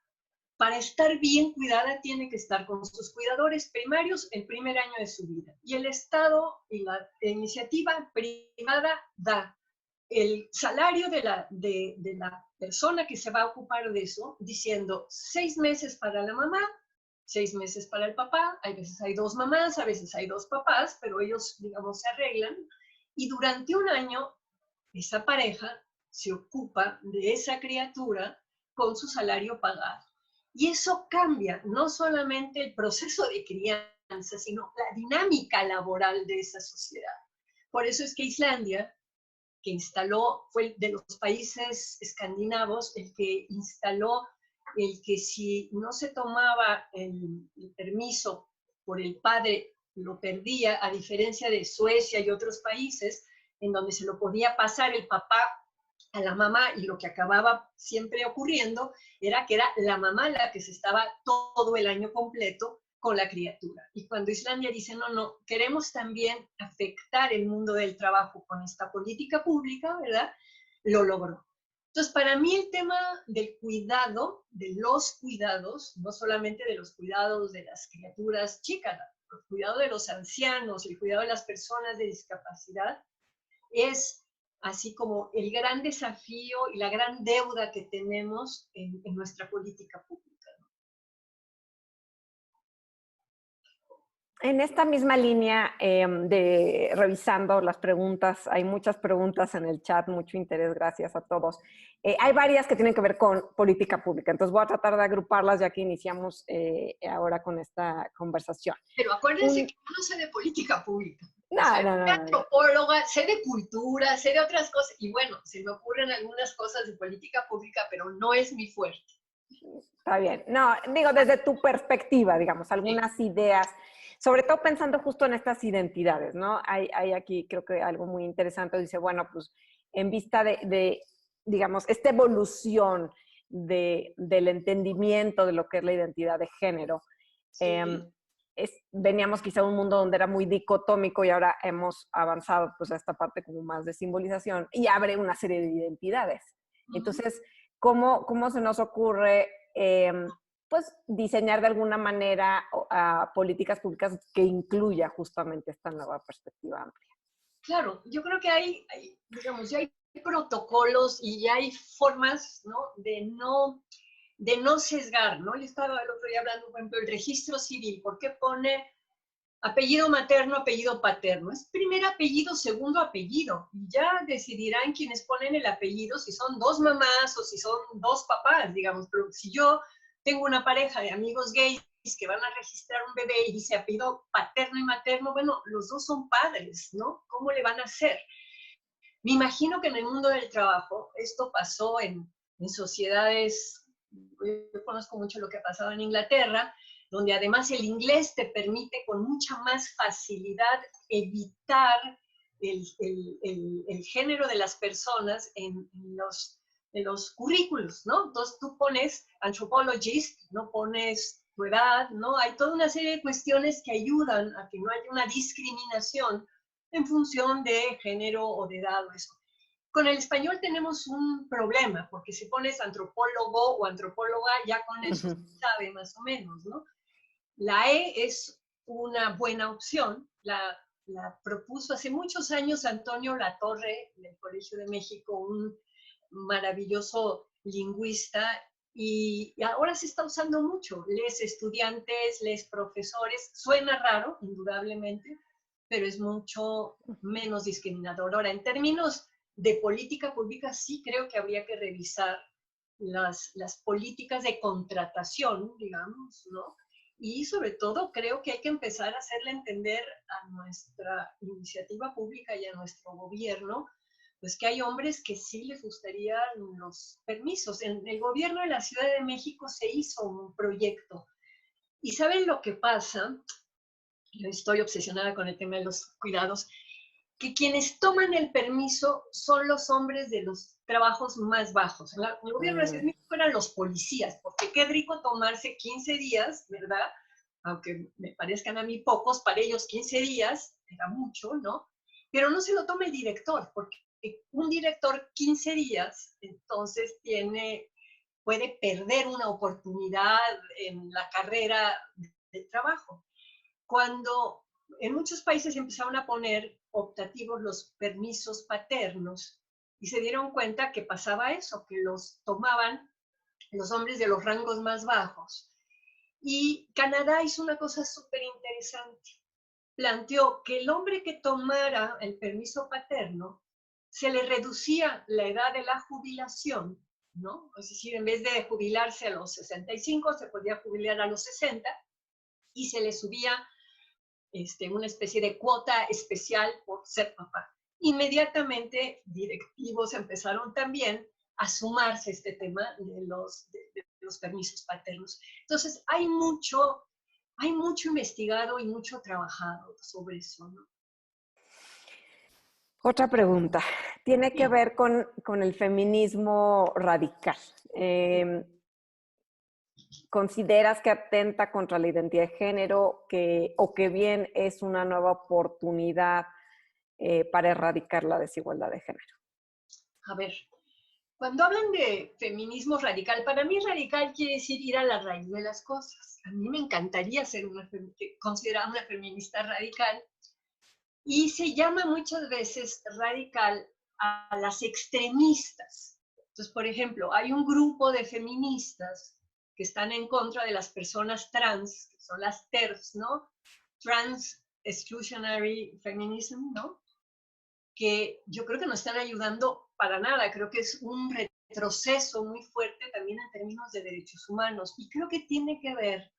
[SPEAKER 3] para estar bien cuidada, tiene que estar con sus cuidadores primarios el primer año de su vida. Y el Estado y la iniciativa privada da el salario de la persona que se va a ocupar de eso, diciendo 6 meses para la mamá, 6 meses para el papá, a veces hay 2 mamás, a veces hay 2 papás, pero ellos, digamos, se arreglan, y durante un año esa pareja se ocupa de esa criatura con su salario pagado. Y eso cambia no solamente el proceso de crianza, sino la dinámica laboral de esa sociedad. Por eso es que Islandia, que instaló, fue de los países escandinavos el que instaló el que si no se tomaba el permiso por el padre, lo perdía, a diferencia de Suecia y otros países, en donde se lo podía pasar el papá a la mamá, y lo que acababa siempre ocurriendo era que era la mamá la que se estaba todo el año completo con la criatura. Y cuando Islandia dice, no, queremos también afectar el mundo del trabajo con esta política pública, ¿verdad? Lo logró. Entonces, para mí el tema del cuidado, de los cuidados, no solamente de los cuidados de las criaturas chicas, el cuidado de los ancianos, el cuidado de las personas de discapacidad, es así como el gran desafío y la gran deuda que tenemos en nuestra política pública.
[SPEAKER 2] En esta misma línea de revisando las preguntas, hay muchas preguntas en el chat, mucho interés, gracias a todos. Hay varias que tienen que ver con política pública, entonces voy a tratar de agruparlas ya que iniciamos ahora con esta conversación.
[SPEAKER 3] Pero acuérdense que yo no sé de política pública.
[SPEAKER 2] No.
[SPEAKER 3] Soy antropóloga, sé de cultura, sé de otras cosas, y bueno, se me ocurren algunas cosas de política pública, pero no es mi fuerte.
[SPEAKER 2] Está bien. No, digo, desde tu perspectiva, digamos, algunas ideas, sobre todo pensando justo en estas identidades, ¿no? Hay aquí, creo que algo muy interesante, dice, bueno, pues en vista de digamos, esta evolución del entendimiento de lo que es la identidad de género,
[SPEAKER 3] Sí.
[SPEAKER 2] Veníamos quizá a un mundo donde era muy dicotómico y ahora hemos avanzado pues a esta parte como más de simbolización y abre una serie de identidades. Entonces, ¿cómo se nos ocurre pues diseñar de alguna manera políticas públicas que incluya justamente esta nueva perspectiva amplia?
[SPEAKER 3] Claro, yo creo que hay digamos, ya hay protocolos y ya hay formas, ¿no? De no sesgar, ¿no? Yo estaba el otro día hablando, por ejemplo, el registro civil. ¿Por qué pone apellido materno, apellido paterno? Es primer apellido, segundo apellido. Y ya decidirán quienes ponen el apellido, si son 2 mamás o si son 2 papás, digamos. Pero si yo tengo una pareja de amigos gays que van a registrar un bebé y dice apellido paterno y materno, bueno, los 2 son padres, ¿no? ¿Cómo le van a hacer? Me imagino que en el mundo del trabajo esto pasó en sociedades, yo conozco mucho lo que ha pasado en Inglaterra, donde además el inglés te permite con mucha más facilidad evitar el género de las personas en los currículos, ¿no? Entonces tú pones anthropologist, no pones tu edad, ¿no? Hay toda una serie de cuestiones que ayudan a que no haya una discriminación en función de género o de edad o eso. Con el español tenemos un problema, porque si pones antropólogo o antropóloga, ya con eso se sabe más o menos, ¿no? La E es una buena opción, la propuso hace muchos años Antonio Latorre del Colegio de México, un maravilloso lingüista, y ahora se está usando mucho. Les estudiantes, les profesores, suena raro, indudablemente, pero es mucho menos discriminador. Ahora, en términos de política pública, sí creo que habría que revisar las políticas de contratación, digamos, ¿no? Y sobre todo creo que hay que empezar a hacerle entender a nuestra iniciativa pública y a nuestro gobierno, pues que hay hombres que sí les gustaría los permisos. En el gobierno de la Ciudad de México se hizo un proyecto. ¿Y saben lo que pasa? Yo estoy obsesionada con el tema de los cuidados, que quienes toman el permiso son los hombres de los trabajos más bajos. En el gobierno de Ciudad de México eran los policías, porque qué rico tomarse 15 días, ¿verdad? Aunque me parezcan a mí pocos, para ellos 15 días era mucho, ¿no? Pero no se lo toma el director, porque un director 15 días, entonces puede perder una oportunidad en la carrera de trabajo. Cuando en muchos países empezaron a poner optativos los permisos paternos y se dieron cuenta que pasaba eso, que los tomaban los hombres de los rangos más bajos. Y Canadá hizo una cosa súper interesante. Planteó que el hombre que tomara el permiso paterno se le reducía la edad de la jubilación, ¿no? Es decir, en vez de jubilarse a los 65, se podía jubilar a los 60 y se le subía una especie de cuota especial por ser papá. Inmediatamente directivos empezaron también a sumarse a este tema de los permisos paternos. Entonces, hay mucho investigado y mucho trabajado sobre eso, ¿no?
[SPEAKER 2] Otra pregunta. Tiene que ver con el feminismo radical. ¿Consideras que atenta contra la identidad de género o que bien es una nueva oportunidad para erradicar la desigualdad de género?
[SPEAKER 3] A ver, cuando hablan de feminismo radical, para mí radical quiere decir ir a la raíz de las cosas. A mí me encantaría ser considerada una feminista radical, y se llama muchas veces radical a las extremistas. Entonces, por ejemplo, hay un grupo de feministas que están en contra de las personas trans, que son las TERFs, ¿no? Trans Exclusionary Feminism, ¿no? Que yo creo que no están ayudando para nada. Creo que es un retroceso muy fuerte también en términos de derechos humanos. Y creo que tiene que ver,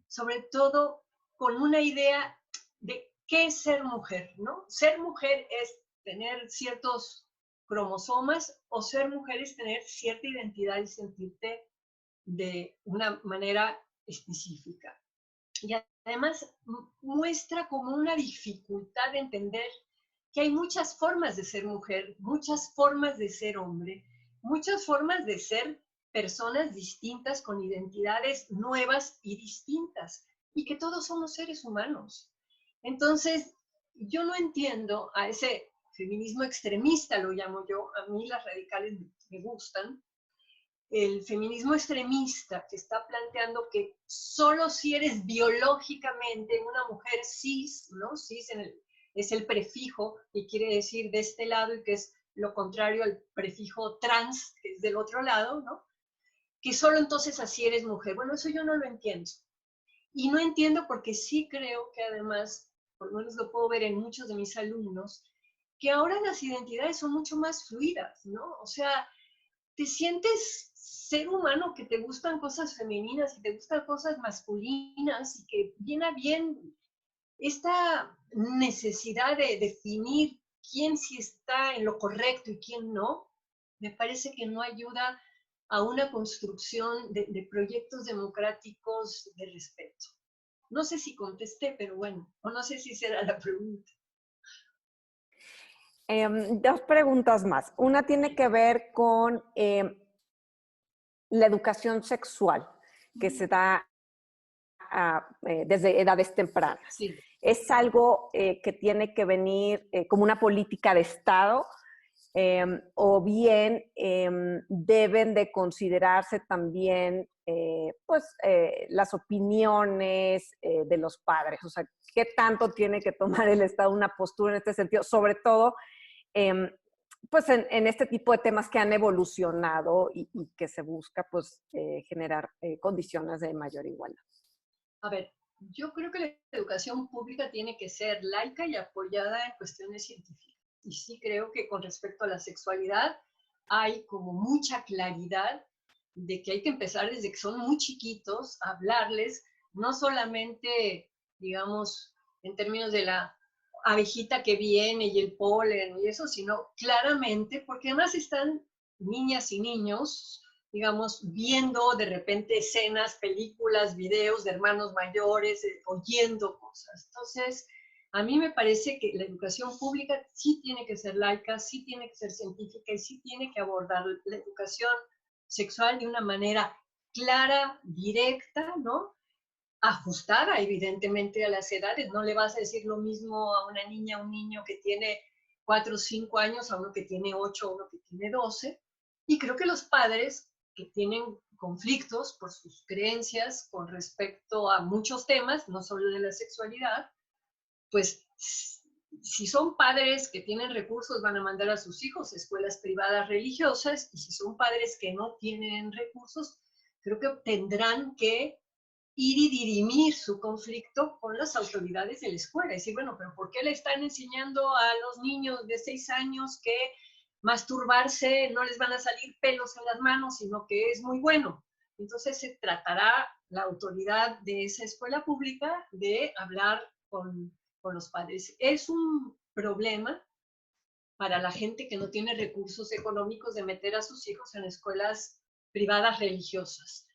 [SPEAKER 3] sobre todo, con una idea de qué es ser mujer, ¿no? Ser mujer es tener ciertos cromosomas, o ser mujer es tener cierta identidad y sentirte de una manera específica. Y además muestra como una dificultad de entender que hay muchas formas de ser mujer, muchas formas de ser hombre, muchas formas de ser personas distintas con identidades nuevas y distintas, y que todos somos seres humanos. Entonces, yo no entiendo a ese feminismo extremista, lo llamo yo. A mí las radicales me gustan. El feminismo extremista que está planteando que solo si eres biológicamente una mujer cis, ¿no? Cis es el prefijo que quiere decir de este lado, y que es lo contrario al prefijo trans, que es del otro lado, ¿no? Que solo entonces así eres mujer. Bueno, eso yo no lo entiendo. Y no entiendo porque sí creo que además, por lo menos lo puedo ver en muchos de mis alumnos, que ahora las identidades son mucho más fluidas, ¿no? O sea, te sientes ser humano, que te gustan cosas femeninas y te gustan cosas masculinas, y que viene a bien esta necesidad de definir quién sí está en lo correcto y quién no. Me parece que no ayuda a una construcción de proyectos democráticos de respeto. No sé si contesté, pero bueno, o no sé si será la pregunta.
[SPEAKER 2] Dos preguntas más. Una tiene que ver con la educación sexual que se da desde edades tempranas.
[SPEAKER 3] Sí.
[SPEAKER 2] ¿Es algo que tiene que venir como una política de Estado o bien deben de considerarse también las opiniones de los padres? O sea, ¿qué tanto tiene que tomar el Estado una postura en este sentido? Sobre todo, pues en este tipo de temas que han evolucionado y que se busca pues generar condiciones de mayor igualdad.
[SPEAKER 3] A ver, Yo creo que la educación pública tiene que ser laica y apoyada en cuestiones científicas. Y sí creo que con respecto a la sexualidad hay como mucha claridad de que hay que empezar desde que son muy chiquitos a hablarles, no solamente, digamos, en términos de la abejita que viene y el polen y eso, sino claramente, porque además están niñas y niños, digamos, viendo de repente escenas, películas, videos de hermanos mayores, oyendo cosas. Entonces, a mí me parece que la educación pública sí tiene que ser laica, sí tiene que ser científica y sí tiene que abordar la educación sexual de una manera clara, directa, ¿no? Ajustada evidentemente a las edades. No le vas a decir lo mismo a una niña, a un niño que tiene 4 o 5 años, a uno que tiene 8, a uno que tiene 12. Y creo que los padres que tienen conflictos por sus creencias con respecto a muchos temas, no solo de la sexualidad, pues si son padres que tienen recursos van a mandar a sus hijos a escuelas privadas religiosas, y si son padres que no tienen recursos, creo que tendrán que ir y dirimir su conflicto con las autoridades de la escuela. Decir, bueno, pero ¿por qué le están enseñando a los niños de 6 años que masturbarse no les van a salir pelos en las manos, sino que es muy bueno? Entonces se tratará la autoridad de esa escuela pública de hablar con los padres. Es un problema para la gente que no tiene recursos económicos de meter a sus hijos en escuelas privadas religiosas,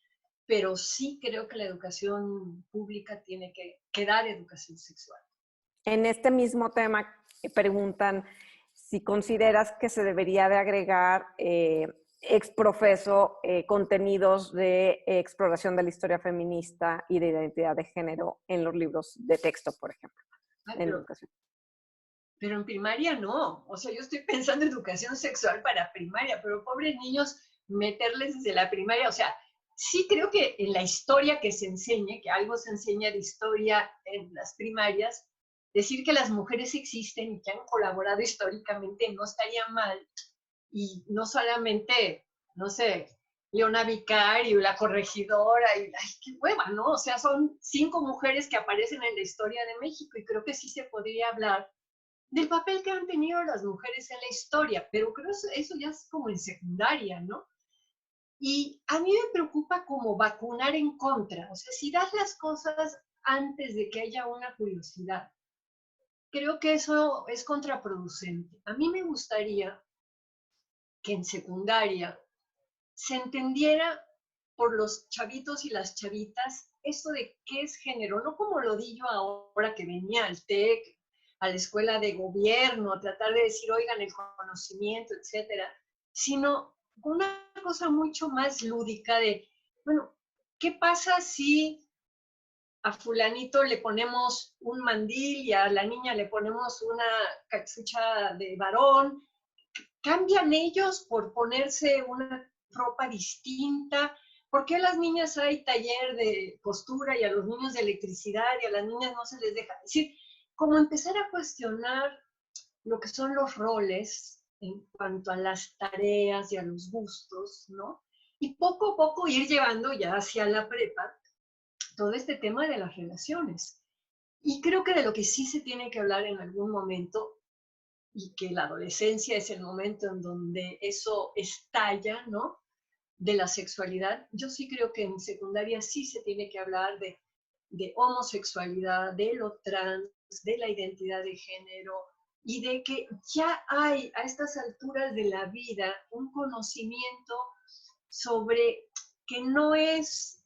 [SPEAKER 3] pero sí creo que la educación pública tiene que dar educación sexual.
[SPEAKER 2] En este mismo tema preguntan si consideras que se debería de agregar ex profeso contenidos de exploración de la historia feminista y de identidad de género en los libros de texto, por ejemplo.
[SPEAKER 3] Ay,
[SPEAKER 2] En educación.
[SPEAKER 3] pero en primaria no. O sea, yo estoy pensando en educación sexual para primaria, pero pobres niños, meterles desde la primaria. O sea, sí creo que en la historia que se enseñe, que algo se enseña de historia en las primarias, decir que las mujeres existen y que han colaborado históricamente no estaría mal. Y no solamente, no sé, Leona Vicario, la corregidora, y ay, qué hueva, ¿no? O sea, son 5 mujeres que aparecen en la historia de México, y creo que sí se podría hablar del papel que han tenido las mujeres en la historia, pero creo que eso ya es como en secundaria, ¿no? Y a mí me preocupa como vacunar en contra, o sea, si das las cosas antes de que haya una curiosidad, creo que eso es contraproducente. A mí me gustaría que en secundaria se entendiera por los chavitos y las chavitas esto de qué es género, no como lo di yo ahora que venía al TEC, a la escuela de gobierno, a tratar de decir, oigan, el conocimiento, etcétera, sino una cosa mucho más lúdica de, bueno, ¿qué pasa si a fulanito le ponemos un mandil y a la niña le ponemos una cachucha de varón? ¿Cambian ellos por ponerse una ropa distinta? ¿Por qué a las niñas hay taller de costura y a los niños de electricidad y a las niñas no se les deja? Es decir, como empezar a cuestionar lo que son los roles en cuanto a las tareas y a los gustos, ¿no? Y poco a poco ir llevando ya hacia la prepa todo este tema de las relaciones. Y creo que de lo que sí se tiene que hablar en algún momento, y que la adolescencia es el momento en donde eso estalla, ¿no? De la sexualidad. Yo sí creo que en secundaria sí se tiene que hablar de homosexualidad, de lo trans, de la identidad de género, y de que ya hay a estas alturas de la vida un conocimiento sobre que no es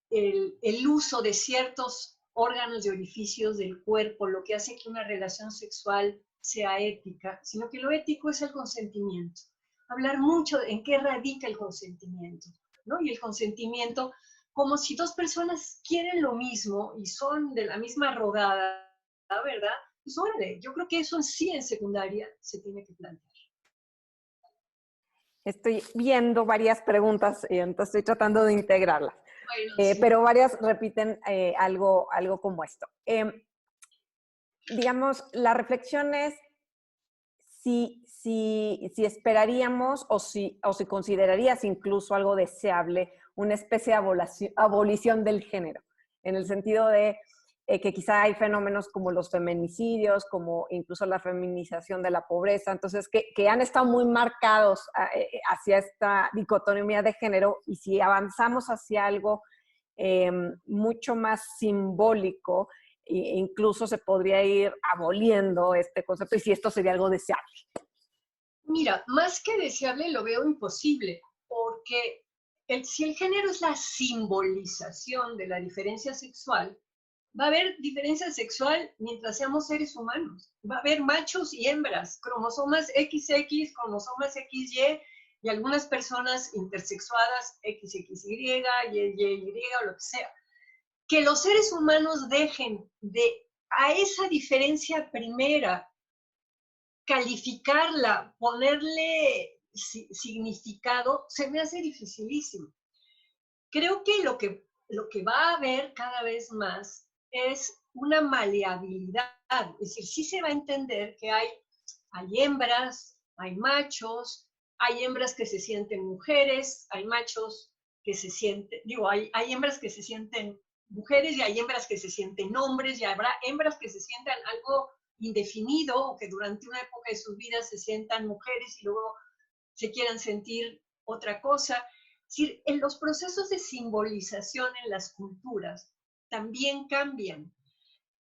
[SPEAKER 3] el uso de ciertos órganos y orificios del cuerpo lo que hace que una relación sexual sea ética, sino que lo ético es el consentimiento. Hablar mucho en qué radica el consentimiento, ¿no? Y el consentimiento, como si dos personas quieren lo mismo y son de la misma rodada, ¿verdad? Pues órale, yo creo que eso en sí en secundaria se tiene que plantear.
[SPEAKER 2] Estoy viendo varias preguntas y entonces estoy tratando de integrarlas.
[SPEAKER 3] Bueno, sí.
[SPEAKER 2] Pero varias repiten algo como esto. Digamos, la reflexión es si esperaríamos o si considerarías incluso algo deseable una especie de abolición del género. en el sentido de que quizá hay fenómenos como los feminicidios, como incluso la feminización de la pobreza, entonces que han estado muy marcados hacia esta dicotomía de género, y si avanzamos hacia algo mucho más simbólico, incluso se podría ir aboliendo este concepto, y si esto sería algo deseable.
[SPEAKER 3] Mira, más que deseable lo veo imposible, porque si el género es la simbolización de la diferencia sexual, va a haber diferencia sexual mientras seamos seres humanos. Va a haber machos y hembras, cromosomas XX, cromosomas XY, y algunas personas intersexuadas XXY, YY o lo que sea. Que los seres humanos dejen de a esa diferencia primera calificarla, ponerle significado, se me hace dificilísimo. Creo que lo que va a haber cada vez más es una maleabilidad, es decir, sí se va a entender que hay hembras, hay machos, hay hembras que se sienten mujeres, hay machos que se sienten, hay hembras que se sienten mujeres y hay hembras que se sienten hombres y habrá hembras que se sientan algo indefinido o que durante una época de sus vidas se sientan mujeres y luego se quieran sentir otra cosa. Es decir, en los procesos de simbolización en las culturas también cambian,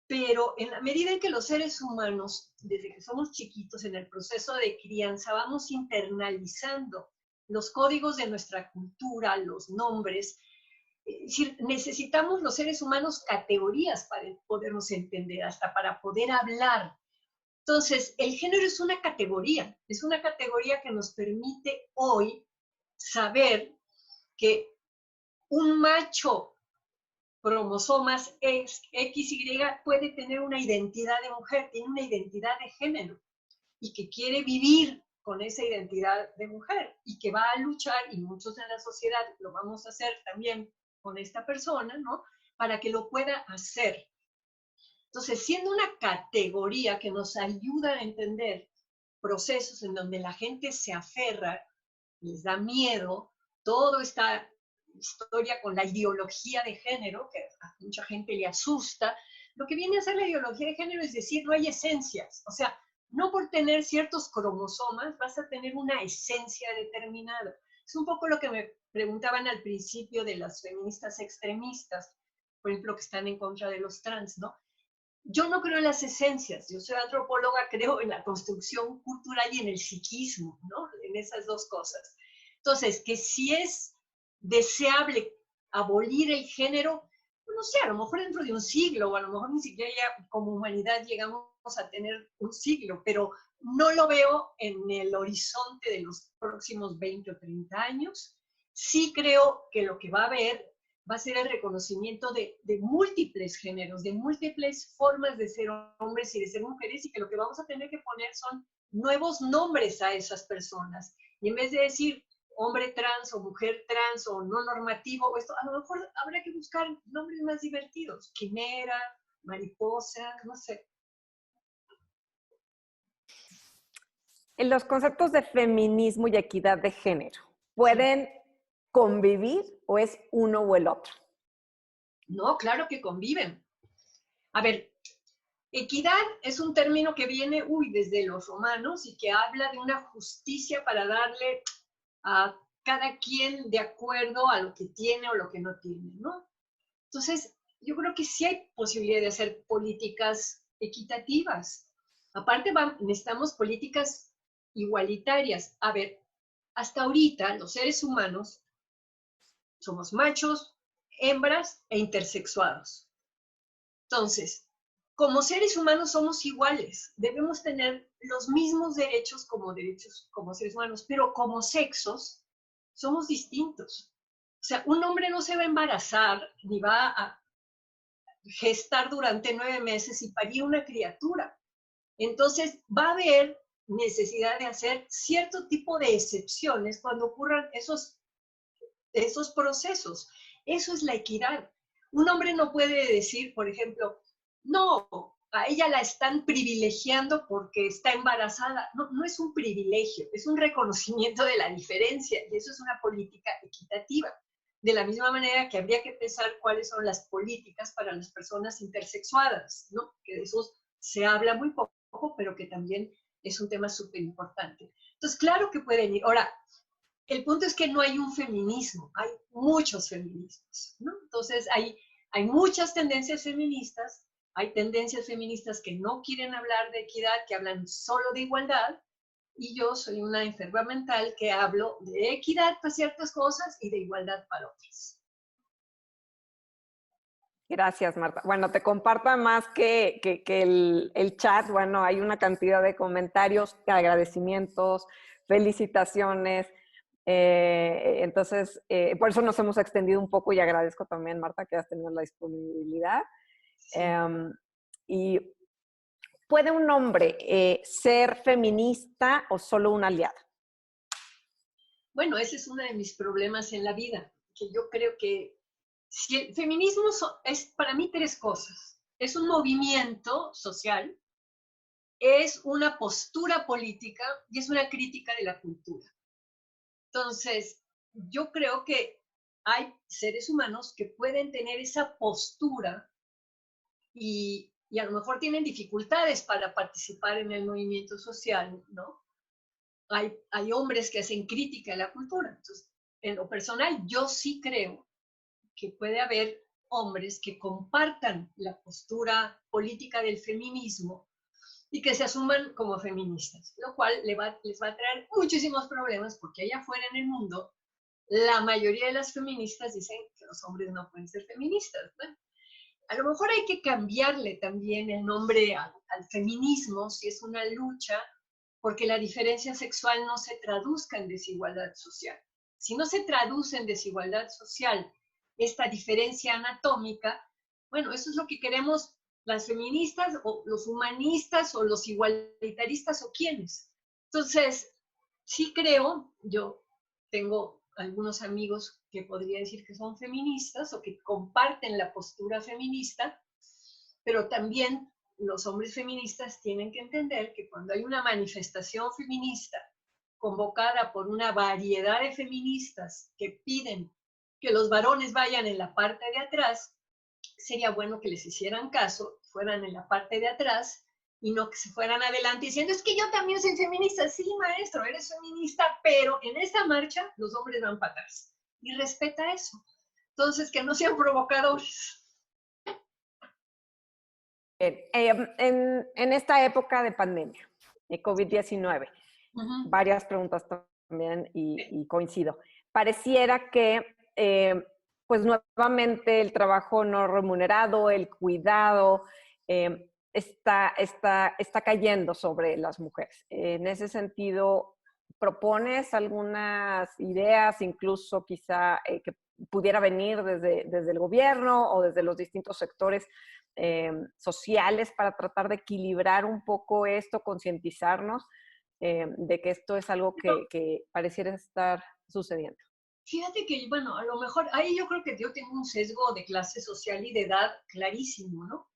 [SPEAKER 3] pero en la medida en que los seres humanos, desde que somos chiquitos, en el proceso de crianza, vamos internalizando los códigos de nuestra cultura, los nombres, es decir, necesitamos los seres humanos categorías para podernos entender, hasta para poder hablar. Entonces, el género es una categoría que nos permite hoy saber que un macho cromosomas XY puede tener una identidad de mujer, tiene una identidad de género y que quiere vivir con esa identidad de mujer y que va a luchar, y muchos en la sociedad lo vamos a hacer también con esta persona, ¿no? Para que lo pueda hacer. Entonces, siendo una categoría que nos ayuda a entender procesos en donde la gente se aferra, les da miedo, todo esta historia con la ideología de género, que a mucha gente le asusta, lo que viene a ser la ideología de género es decir, no hay esencias, o sea, no por tener ciertos cromosomas vas a tener una esencia determinada. Es un poco lo que me preguntaban al principio de las feministas extremistas, por ejemplo, que están en contra de los trans, ¿no? Yo no creo en las esencias, yo soy antropóloga, creo en la construcción cultural y en el psiquismo, ¿no? En esas dos cosas. Entonces, que si es deseable abolir el género, no sé, a lo mejor dentro de un siglo, o a lo mejor ni siquiera ya como humanidad llegamos a tener un siglo, pero no lo veo en el horizonte de los próximos 20 o 30 años. Sí creo que lo que va a haber va a ser el reconocimiento de múltiples géneros, de múltiples formas de ser hombres y de ser mujeres, y que lo que vamos a tener que poner son nuevos nombres a esas personas. Y en vez de decir hombre trans o mujer trans o no normativo, esto, a lo mejor habrá que buscar nombres más divertidos, quimera, mariposa, no sé.
[SPEAKER 2] En los conceptos de feminismo y equidad de género, ¿pueden convivir o es uno o el otro?
[SPEAKER 3] No, claro que conviven. A ver, equidad es un término que viene, desde los romanos y que habla de una justicia para darle a cada quien de acuerdo a lo que tiene o lo que no tiene, ¿no? Entonces, yo creo que sí hay posibilidad de hacer políticas equitativas. Aparte, necesitamos políticas igualitarias. A ver, hasta ahorita los seres humanos somos machos, hembras e intersexuados. Entonces, como seres humanos somos iguales, debemos tener los mismos derechos como seres humanos, pero como sexos somos distintos. O sea, un hombre no se va a embarazar ni va a gestar durante 9 meses y parir una criatura. Entonces, va a haber necesidad de hacer cierto tipo de excepciones cuando ocurran esos procesos. Eso es la equidad. Un hombre no puede decir, por ejemplo, no, a ella la están privilegiando porque está embarazada. No, no es un privilegio, es un reconocimiento de la diferencia y eso es una política equitativa. De la misma manera que habría que pensar cuáles son las políticas para las personas intersexuadas, ¿no? Que de eso se habla muy poco, pero que también es un tema súper importante. Entonces, claro que pueden ir. Ahora, el punto es que no hay un feminismo, hay muchos feminismos, ¿no? Entonces, hay muchas tendencias feministas, hay tendencias feministas que no quieren hablar de equidad, que hablan solo de igualdad, y yo soy una enferma mental que hablo de equidad para ciertas cosas y de igualdad para otras.
[SPEAKER 2] Gracias, Marta. Bueno, te comparto más que el chat. Bueno, hay una cantidad de comentarios, agradecimientos, felicitaciones. Entonces, por eso nos hemos extendido un poco y agradezco también, Marta, que has tenido la disponibilidad.
[SPEAKER 3] Sí.
[SPEAKER 2] Y ¿puede un hombre ser feminista o solo un aliado?
[SPEAKER 3] Bueno, ese es uno de mis problemas en la vida, que yo creo que si el feminismo es para mí tres cosas. Es un movimiento social, es una postura política y es una crítica de la cultura. Entonces, yo creo que hay seres humanos que pueden tener esa postura y a lo mejor tienen dificultades para participar en el movimiento social, ¿no? Hay hombres que hacen crítica a la cultura. Entonces, en lo personal, yo sí creo que puede haber hombres que compartan la postura política del feminismo y que se asuman como feministas, lo cual les va a traer muchísimos problemas porque allá afuera en el mundo la mayoría de las feministas dicen que los hombres no pueden ser feministas, ¿no? A lo mejor hay que cambiarle también el nombre al feminismo si es una lucha porque la diferencia sexual no se traduzca en desigualdad social. Si no se traduce en desigualdad social esta diferencia anatómica, bueno, eso es lo que queremos las feministas o los humanistas o los igualitaristas o quienes. Entonces, sí creo, yo tengo algunos amigos que podría decir que son feministas o que comparten la postura feminista, pero también los hombres feministas tienen que entender que cuando hay una manifestación feminista convocada por una variedad de feministas que piden que los varones vayan en la parte de atrás, sería bueno que les hicieran caso, fueran en la parte de atrás y no que se fueran adelante diciendo, es que yo también soy feminista. Sí, maestro, eres feminista, pero en esta marcha los hombres van para atrás. Y respeta eso. Entonces, que no sean provocadores.
[SPEAKER 2] En esta época de pandemia, de COVID-19, varias preguntas también y coincido. Pareciera que, pues nuevamente el trabajo no remunerado, el cuidado, está cayendo sobre las mujeres. En ese sentido, ¿propones algunas ideas, incluso quizá que pudiera venir desde el gobierno o desde los distintos sectores sociales para tratar de equilibrar un poco esto, concientizarnos de que esto es algo que pareciera estar sucediendo?
[SPEAKER 3] Fíjate que, bueno, a lo mejor ahí yo creo que yo tengo un sesgo de clase social y de edad clarísimo, ¿no?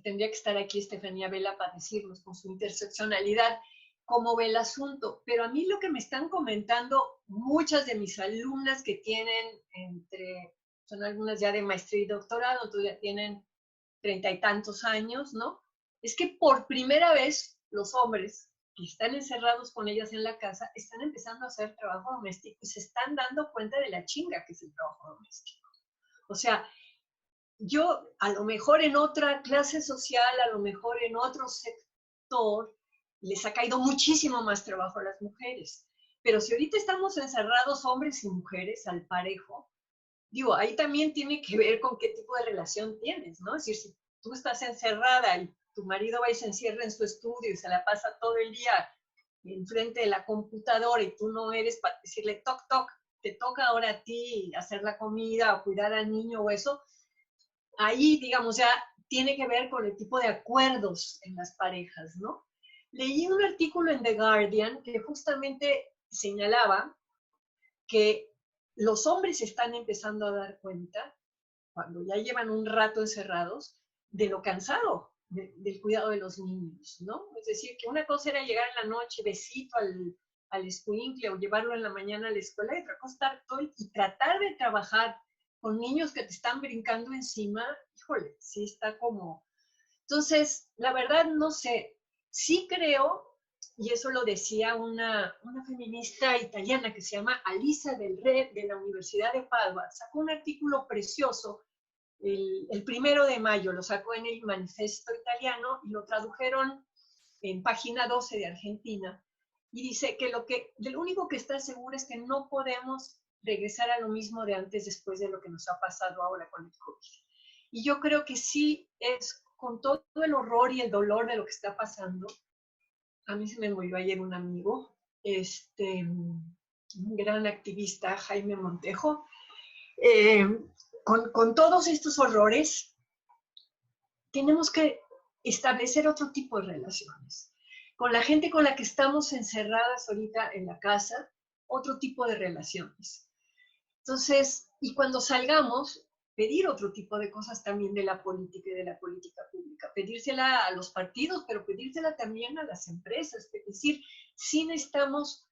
[SPEAKER 3] Tendría que estar aquí Estefanía Vela para decirnos con su interseccionalidad cómo ve el asunto. Pero a mí lo que me están comentando muchas de mis alumnas que tienen son algunas ya de maestría y doctorado, entonces ya tienen 30 y tantos años, ¿no? Es que por primera vez los hombres que están encerrados con ellas en la casa están empezando a hacer trabajo doméstico y se están dando cuenta de la chinga que es el trabajo doméstico. O sea, yo a lo mejor en otra clase social, a lo mejor en otro sector, les ha caído muchísimo más trabajo a las mujeres. Pero si ahorita estamos encerrados hombres y mujeres al parejo, digo, ahí también tiene que ver con qué tipo de relación tienes, ¿no? Es decir, si tú estás encerrada y tu marido va y se encierra en su estudio y se la pasa todo el día enfrente de la computadora y tú no eres para decirle toc, toc, te toca ahora a ti hacer la comida o cuidar al niño o eso, ahí, digamos, ya tiene que ver con el tipo de acuerdos en las parejas, ¿no? Leí un artículo en The Guardian que justamente señalaba que los hombres están empezando a dar cuenta, cuando ya llevan un rato encerrados, de lo cansado del cuidado de los niños, ¿no? Es decir, que una cosa era llegar en la noche, besito al escuincle o llevarlo en la mañana a la escuela, y otra cosa estar todo y tratar de trabajar con niños que te están brincando encima, híjole, sí está como... Entonces, la verdad, no sé, sí creo, y eso lo decía una feminista italiana que se llama Alisa Del Re, de la Universidad de Padua, sacó un artículo precioso el 1 de mayo, lo sacó en el Manifesto Italiano y lo tradujeron en página 12 de Argentina, y dice que lo único que está seguro es que no podemos regresar a lo mismo de antes después de lo que nos ha pasado ahora con el COVID. Y yo creo que sí es con todo el horror y el dolor de lo que está pasando. A mí se me murió ayer un amigo, un gran activista, Jaime Montejo. Con todos estos horrores, tenemos que establecer otro tipo de relaciones. Con la gente con la que estamos encerradas ahorita en la casa, otro tipo de relaciones. Entonces, y cuando salgamos, pedir otro tipo de cosas también de la política y de la política pública. Pedírsela a los partidos, pero pedírsela también a las empresas. Es decir, sí necesitamos,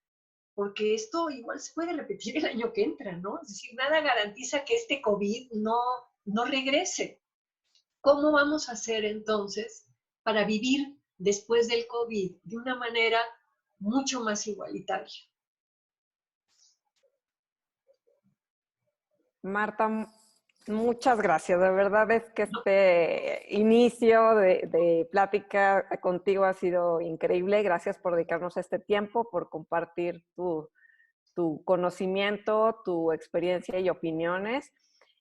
[SPEAKER 3] porque esto igual se puede repetir el año que entra, ¿no? Es decir, nada garantiza que este COVID no regrese. ¿Cómo vamos a hacer entonces para vivir después del COVID de una manera mucho más igualitaria?
[SPEAKER 2] Marta, muchas gracias. De verdad es que este inicio de plática contigo ha sido increíble. Gracias por dedicarnos este tiempo, por compartir tu conocimiento, tu experiencia y opiniones.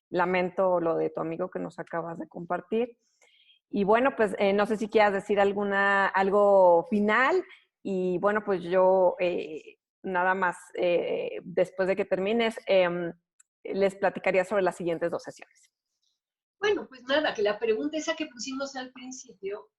[SPEAKER 2] Lamento lo de tu amigo que nos acabas de compartir. Y bueno, pues no sé si quieras decir algo final. Y bueno, pues yo nada más, después de que termines, les platicaría sobre las siguientes 2 sesiones.
[SPEAKER 3] Bueno, pues nada, que la pregunta esa que pusimos al principio,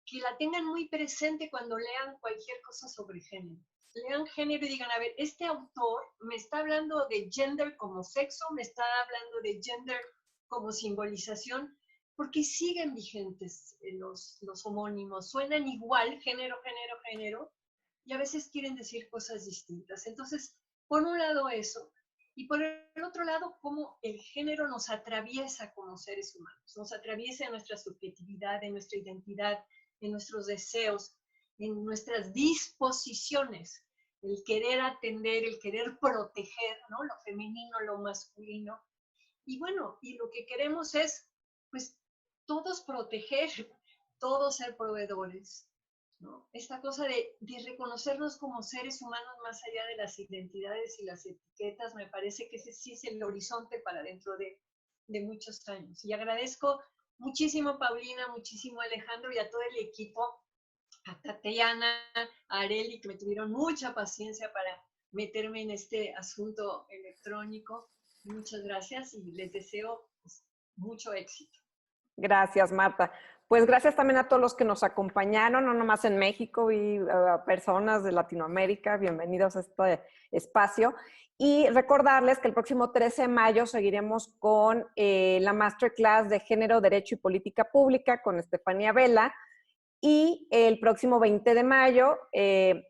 [SPEAKER 3] que la tengan muy presente cuando lean cualquier cosa sobre género. Lean género y digan, a ver, este autor me está hablando de gender como sexo, me está hablando de gender como simbolización, porque siguen vigentes los homónimos, suenan igual, género, género, género, y a veces quieren decir cosas distintas. Entonces, por un lado eso, y por el otro lado, cómo el género nos atraviesa como seres humanos, nos atraviesa en nuestra subjetividad, en nuestra identidad, en nuestros deseos, en nuestras disposiciones, el querer atender, el querer proteger, ¿no? Lo femenino, lo masculino. Y bueno, y lo que queremos es, pues, todos proteger, todos ser proveedores, ¿no? Esta cosa de reconocernos como seres humanos más allá de las identidades y las etiquetas, me parece que ese sí es el horizonte para dentro de muchos años. Y agradezco muchísimo a Paulina, muchísimo a Alejandro y a todo el equipo, a Tatiana, a Areli, que me tuvieron mucha paciencia para meterme en este asunto electrónico. Muchas gracias y les deseo pues, mucho éxito.
[SPEAKER 2] Gracias, Marta. Pues gracias también a todos los que nos acompañaron, no nomás en México y a personas de Latinoamérica. Bienvenidos a este espacio. Y recordarles que el próximo 13 de mayo seguiremos con la Masterclass de Género, Derecho y Política Pública con Estefanía Vela. Y el próximo 20 de mayo,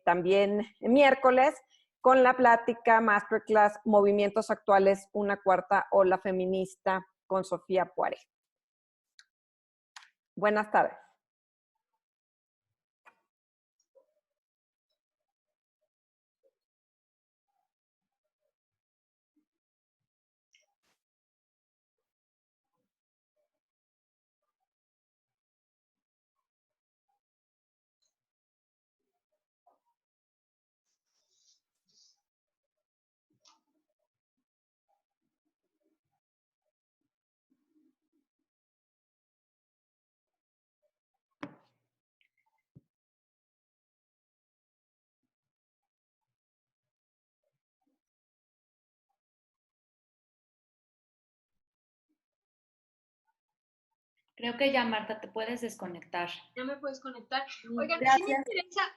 [SPEAKER 2] también miércoles, con la plática Masterclass Movimientos Actuales, una cuarta ola feminista con Sofía Poiré. Buenas tardes.
[SPEAKER 4] Creo que ya, Marta, te puedes desconectar.
[SPEAKER 3] ¿Ya me puedes conectar? Oigan,
[SPEAKER 4] gracias.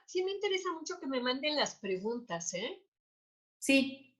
[SPEAKER 3] sí me interesa mucho que me manden las preguntas, ¿eh?
[SPEAKER 4] Sí.